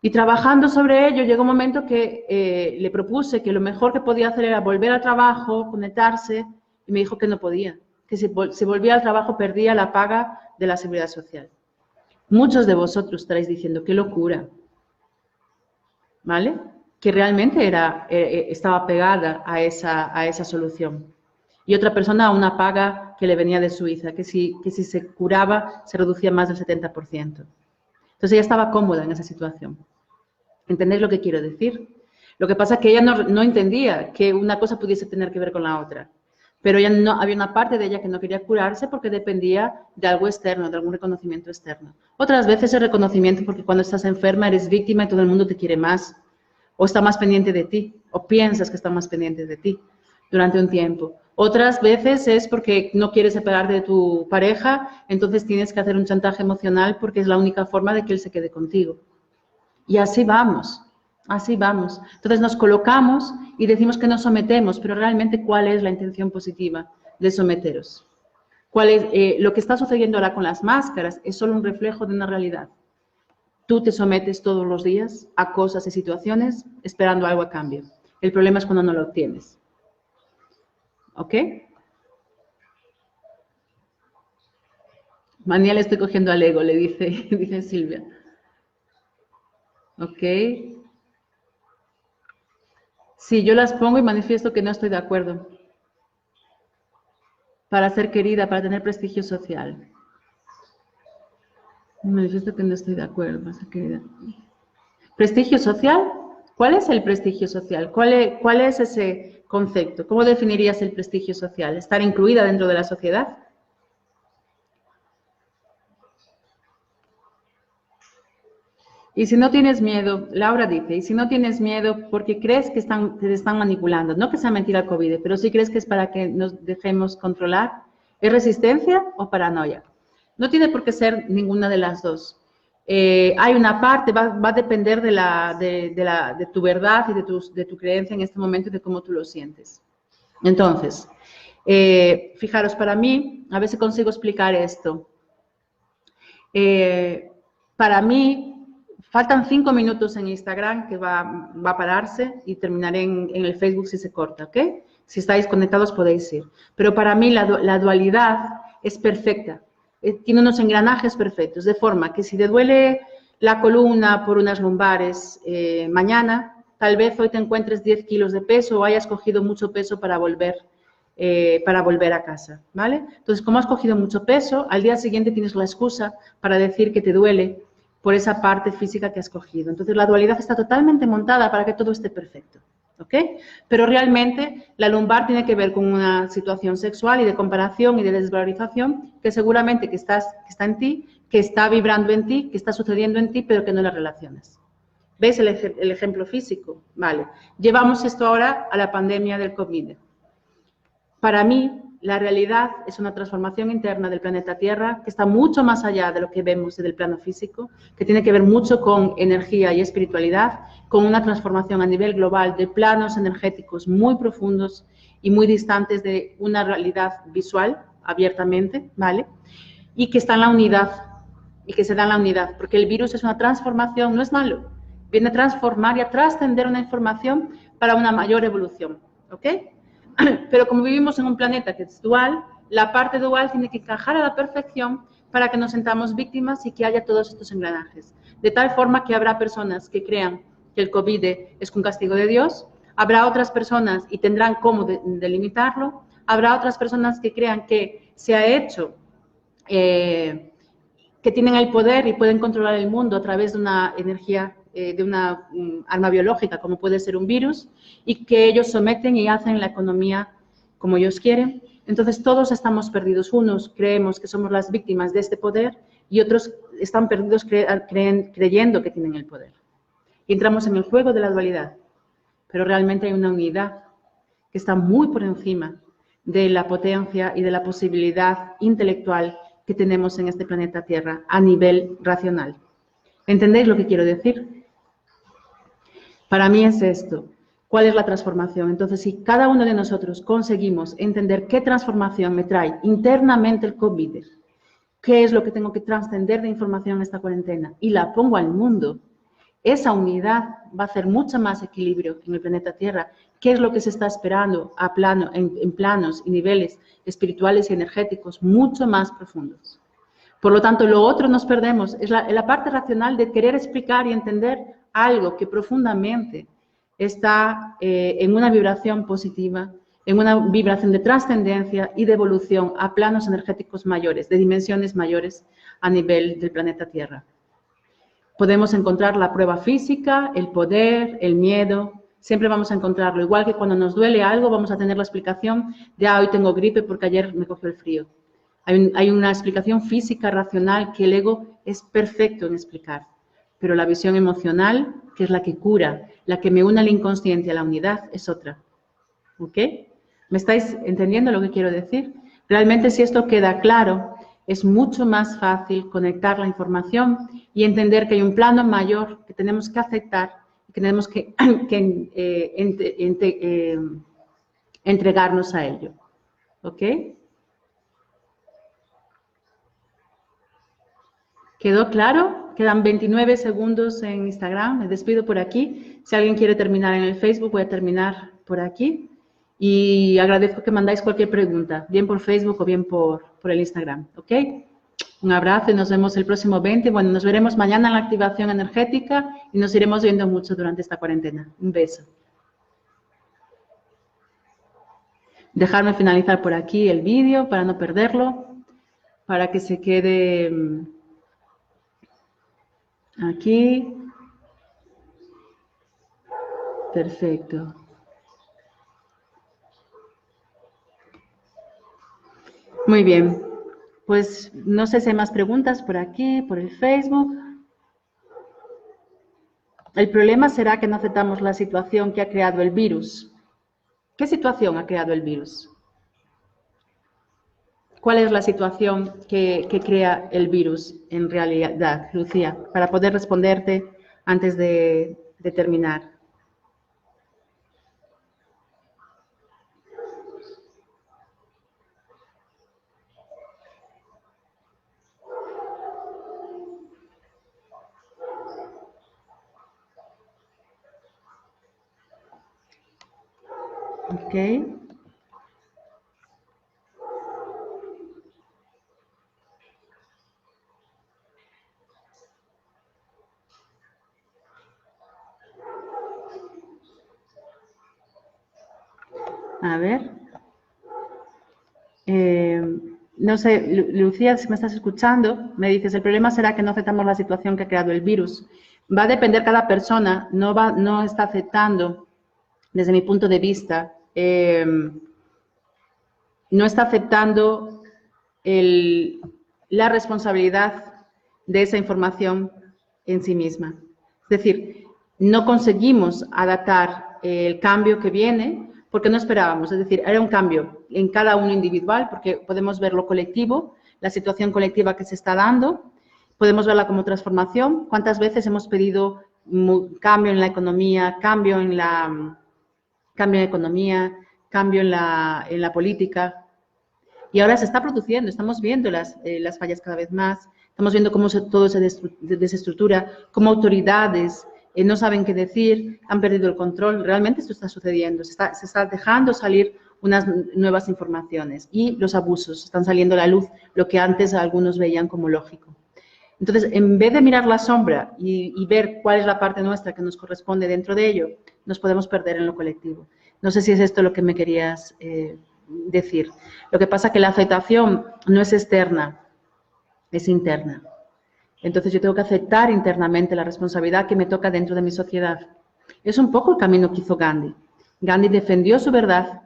Y trabajando sobre ello, llegó un momento que le propuse que lo mejor que podía hacer era volver al trabajo, conectarse, y me dijo que no podía, que si volvía al trabajo perdía la paga de la seguridad social. Muchos de vosotros estaréis diciendo, qué locura, ¿vale? Que realmente estaba pegada a esa solución. Y otra persona a una paga que le venía de Suiza, que si se curaba se reducía más del 70%. Entonces ella estaba cómoda en esa situación. ¿Entendéis lo que quiero decir? Lo que pasa es que ella no entendía que una cosa pudiese tener que ver con la otra. Pero había una parte de ella que no quería curarse porque dependía de algo externo, de algún reconocimiento externo. Otras veces el reconocimiento porque cuando estás enferma eres víctima y todo el mundo te quiere más, o está más pendiente de ti, o piensas que está más pendiente de ti durante un tiempo. Otras veces es porque no quieres separarte de tu pareja, entonces tienes que hacer un chantaje emocional porque es la única forma de que él se quede contigo. Y así vamos, así vamos. Entonces nos colocamos y decimos que nos sometemos, pero realmente ¿cuál es la intención positiva de someteros? ¿Cuál es, lo que está sucediendo ahora con las máscaras es solo un reflejo de una realidad. Tú te sometes todos los días a cosas y situaciones esperando algo a cambio. El problema es cuando no lo obtienes. ¿Ok? Manía le estoy cogiendo al ego, le dice Silvia. ¿Ok? Sí, yo las pongo y manifiesto que no estoy de acuerdo. Para ser querida, para tener prestigio social. Manifiesto que no estoy de acuerdo, para ser querida. ¿Prestigio social? ¿Cuál es el prestigio social? ¿Cuál es ese concepto? ¿Cómo definirías el prestigio social? ¿Estar incluida dentro de la sociedad? Y si no tienes miedo, Laura dice, y si no tienes miedo porque crees que te están manipulando, no que sea mentira el COVID, pero si crees que es para que nos dejemos controlar, ¿es resistencia o paranoia? No tiene por qué ser ninguna de las dos. Hay una parte, va a depender de tu verdad y de tu creencia en este momento y de cómo tú lo sientes. Entonces, fijaros, para mí, a ver si consigo explicar esto. Para mí, Faltan 5 minutos en Instagram que va a pararse y terminaré en el Facebook si se corta, ¿ok? Si estáis conectados podéis ir. Pero para mí la dualidad es perfecta. Tiene unos engranajes perfectos, de forma que si te duele la columna por unas lumbares mañana, tal vez hoy te encuentres 10 kilos de peso o hayas cogido mucho peso para volver a casa, ¿vale? Entonces, como has cogido mucho peso, al día siguiente tienes la excusa para decir que te duele por esa parte física que has cogido. Entonces, la dualidad está totalmente montada para que todo esté perfecto, ¿ok? Pero realmente la lumbar tiene que ver con una situación sexual y de comparación y de desvalorización que seguramente que está en ti, que está vibrando en ti, que está sucediendo en ti, pero que no la relacionas. ¿Veis el ejemplo físico? Vale. Llevamos esto ahora a la pandemia del COVID. Para mí, la realidad es una transformación interna del planeta Tierra que está mucho más allá de lo que vemos del plano físico, que tiene que ver mucho con energía y espiritualidad, con una transformación a nivel global de planos energéticos muy profundos y muy distantes de una realidad visual, abiertamente, ¿vale? Y que está en la unidad, y que se da en la unidad, porque el virus es una transformación, no es malo, viene a transformar y a trascender una información para una mayor evolución, ¿ok? Pero como vivimos en un planeta que es dual, la parte dual tiene que encajar a la perfección para que nos sentamos víctimas y que haya todos estos engranajes. De tal forma que habrá personas que crean que el COVID es un castigo de Dios, habrá otras personas y tendrán cómo delimitarlo, habrá otras personas que crean que se ha hecho, que tienen el poder y pueden controlar el mundo a través de una energía, de una arma biológica, como puede ser un virus, y que ellos someten y hacen la economía como ellos quieren. Entonces, todos estamos perdidos. Unos creemos que somos las víctimas de este poder y otros están perdidos creyendo que tienen el poder. Y entramos en el juego de la dualidad. Pero realmente hay una unidad que está muy por encima de la potencia y de la posibilidad intelectual que tenemos en este planeta Tierra a nivel racional. ¿Entendéis lo que quiero decir? Para mí es esto. ¿Cuál es la transformación? Entonces, si cada uno de nosotros conseguimos entender qué transformación me trae internamente el COVID, qué es lo que tengo que trascender de información en esta cuarentena y la pongo al mundo, esa unidad va a hacer mucho más equilibrio en el planeta Tierra. ¿Qué es lo que se está esperando en planos y niveles espirituales y energéticos mucho más profundos? Por lo tanto, lo otro nos perdemos. Es la parte racional de querer explicar y entender algo que profundamente está en una vibración positiva, en una vibración de trascendencia y de evolución a planos energéticos mayores, de dimensiones mayores a nivel del planeta Tierra. Podemos encontrar la prueba física, el poder, el miedo, siempre vamos a encontrarlo. Igual que cuando nos duele algo, vamos a tener la explicación de, hoy tengo gripe porque ayer me cogió el frío. Hay una explicación física, racional, que el ego es perfecto en explicar. Pero la visión emocional, que es la que cura, la que me une al inconsciente, a la unidad, es otra. ¿Ok? ¿Me estáis entendiendo lo que quiero decir? Realmente, si esto queda claro, es mucho más fácil conectar la información y entender que hay un plano mayor que tenemos que aceptar y que tenemos que entregarnos a ello. ¿Ok? ¿Quedó claro? Quedan 29 segundos en Instagram. Me despido por aquí. Si alguien quiere terminar en el Facebook, voy a terminar por aquí. Y agradezco que mandáis cualquier pregunta, bien por Facebook o bien por el Instagram. ¿Ok? Un abrazo y nos vemos el próximo 20. Bueno, nos veremos mañana en la activación energética y nos iremos viendo mucho durante esta cuarentena. Un beso. Dejarme finalizar por aquí el vídeo para no perderlo, para que se quede aquí. Perfecto. Muy bien. Pues no sé si hay más preguntas por aquí, por el Facebook. El problema será que no aceptamos la situación que ha creado el virus. ¿Qué situación ha creado el virus? ¿Cuál es la situación que crea el virus en realidad, Lucía? Para poder responderte antes de terminar. Ok. A ver. No sé, Lucía, si me estás escuchando, me dices, el problema será que no aceptamos la situación que ha creado el virus. Va a depender cada persona, no está aceptando, desde mi punto de vista, no está aceptando la responsabilidad de esa información en sí misma. Es decir, no conseguimos adaptar el cambio que viene porque no esperábamos. Es decir, era un cambio en cada uno individual porque podemos ver lo colectivo, la situación colectiva que se está dando, podemos verla como transformación. ¿Cuántas veces hemos pedido cambio en la economía, cambio en la en la política? Y ahora se está produciendo, estamos viendo las fallas cada vez más, estamos viendo cómo todo se desestructura, cómo autoridades no saben qué decir, han perdido el control. Realmente esto está sucediendo, se está dejando salir unas nuevas informaciones y los abusos están saliendo a la luz, lo que antes algunos veían como lógico. Entonces, en vez de mirar la sombra y ver cuál es la parte nuestra que nos corresponde dentro de ello, nos podemos perder en lo colectivo. No sé si es esto lo que me querías decir. Lo que pasa es que la aceptación no es externa, es interna. Entonces yo tengo que aceptar internamente la responsabilidad que me toca dentro de mi sociedad. Es un poco el camino que hizo Gandhi. Gandhi defendió su verdad,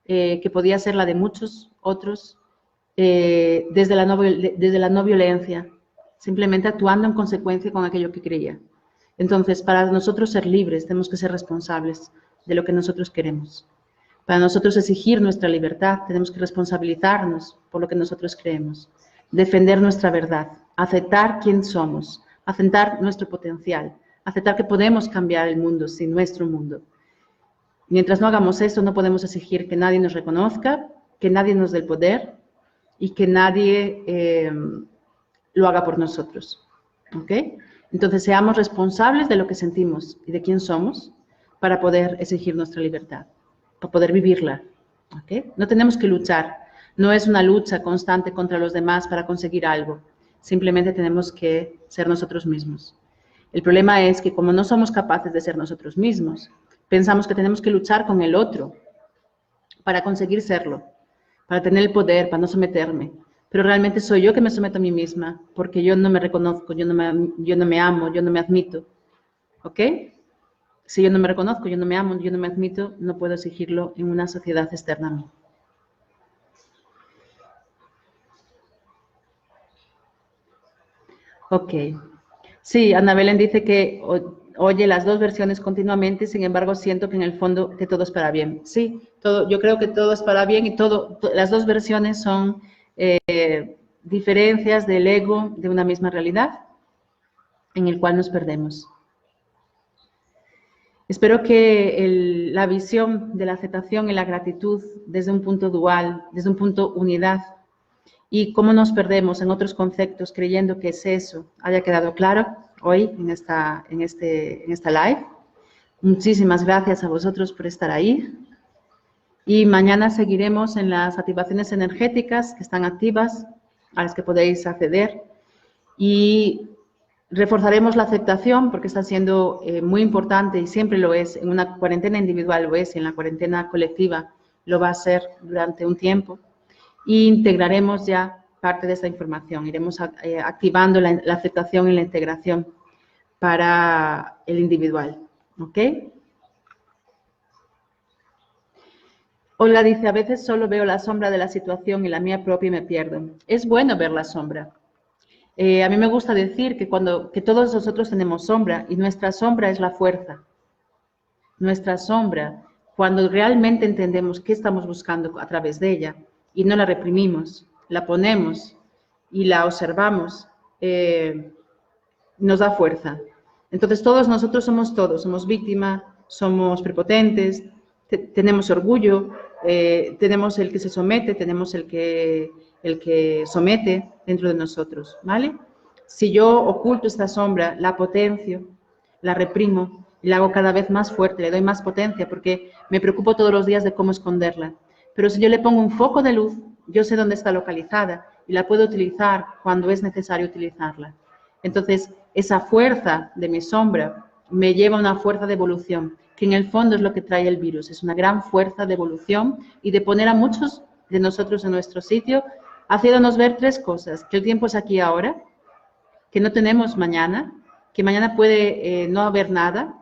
que podía ser la de muchos otros, desde la no violencia, simplemente actuando en consecuencia con aquello que creía. Entonces, para nosotros ser libres, tenemos que ser responsables de lo que nosotros queremos. Para nosotros exigir nuestra libertad, tenemos que responsabilizarnos por lo que nosotros creemos, defender nuestra verdad, aceptar quién somos, aceptar nuestro potencial, aceptar que podemos cambiar el mundo sin nuestro mundo. Mientras no hagamos eso, no podemos exigir que nadie nos reconozca, que nadie nos dé el poder y que nadie lo haga por nosotros. ¿Ok? Entonces, seamos responsables de lo que sentimos y de quién somos para poder exigir nuestra libertad, para poder vivirla. ¿Ok? No tenemos que luchar. No es una lucha constante contra los demás para conseguir algo. Simplemente tenemos que ser nosotros mismos. El problema es que como no somos capaces de ser nosotros mismos, pensamos que tenemos que luchar con el otro para conseguir serlo, para tener el poder, para no someterme. Pero realmente soy yo que me someto a mí misma, porque yo no me reconozco, yo no me amo, yo no me admito. ¿Ok? Si yo no me reconozco, yo no me amo, yo no me admito, no puedo exigirlo en una sociedad externa a mí. Ok. Sí, Ana Belén dice que oye las dos versiones continuamente, sin embargo siento que en el fondo que todo es para bien. Sí, yo creo que todo es para bien y las dos versiones son diferencias del ego de una misma realidad en el cual nos perdemos. Espero que la visión de la aceptación y la gratitud desde un punto dual, desde un punto unidad, y cómo nos perdemos en otros conceptos creyendo que es eso, haya quedado claro hoy en esta live. Muchísimas gracias a vosotros por estar ahí. Y mañana seguiremos en las activaciones energéticas que están activas, a las que podéis acceder. Y reforzaremos la aceptación porque está siendo muy importante y siempre lo es. En una cuarentena individual lo es y en la cuarentena colectiva lo va a ser durante un tiempo. Y integraremos ya parte de esta información. Iremos activando la aceptación y la integración para el individual. ¿Ok? Olga dice, a veces solo veo la sombra de la situación y la mía propia y me pierdo. Es bueno ver la sombra. A mí me gusta decir que todos nosotros tenemos sombra y nuestra sombra es la fuerza. Nuestra sombra, cuando realmente entendemos qué estamos buscando a través de ella y no la reprimimos, la ponemos y la observamos, nos da fuerza. Entonces todos nosotros somos víctimas, somos prepotentes, tenemos orgullo, tenemos el que se somete, tenemos el que somete dentro de nosotros, ¿vale? Si yo oculto esta sombra, la potencio, la reprimo, y la hago cada vez más fuerte, le doy más potencia porque me preocupo todos los días de cómo esconderla. Pero si yo le pongo un foco de luz, yo sé dónde está localizada y la puedo utilizar cuando es necesario utilizarla. Entonces, esa fuerza de mi sombra me lleva a una fuerza de evolución, que en el fondo es lo que trae el virus. Es una gran fuerza de evolución y de poner a muchos de nosotros en nuestro sitio, haciéndonos ver tres cosas: que el tiempo es aquí y ahora, que no tenemos mañana, que mañana puede no haber nada,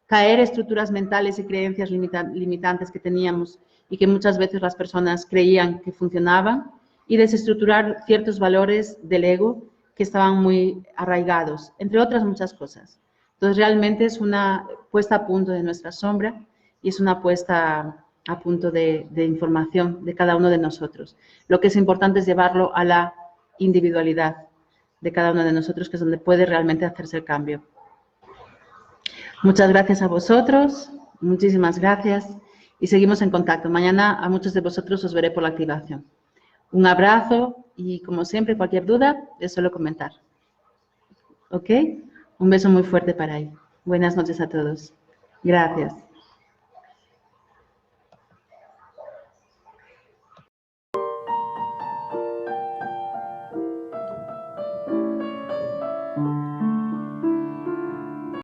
caer estructuras mentales y creencias limitantes que teníamos y que muchas veces las personas creían que funcionaban, y desestructurar ciertos valores del ego que estaban muy arraigados, entre otras muchas cosas. Entonces, realmente es una puesta a punto de nuestra sombra y es una puesta a punto de información de cada uno de nosotros. Lo que es importante es llevarlo a la individualidad de cada uno de nosotros, que es donde puede realmente hacerse el cambio. Muchas gracias a vosotros, muchísimas gracias y seguimos en contacto. Mañana a muchos de vosotros os veré por la activación. Un abrazo y, como siempre, cualquier duda es solo comentar. ¿Ok? Un beso muy fuerte para ahí. Buenas noches a todos. Gracias.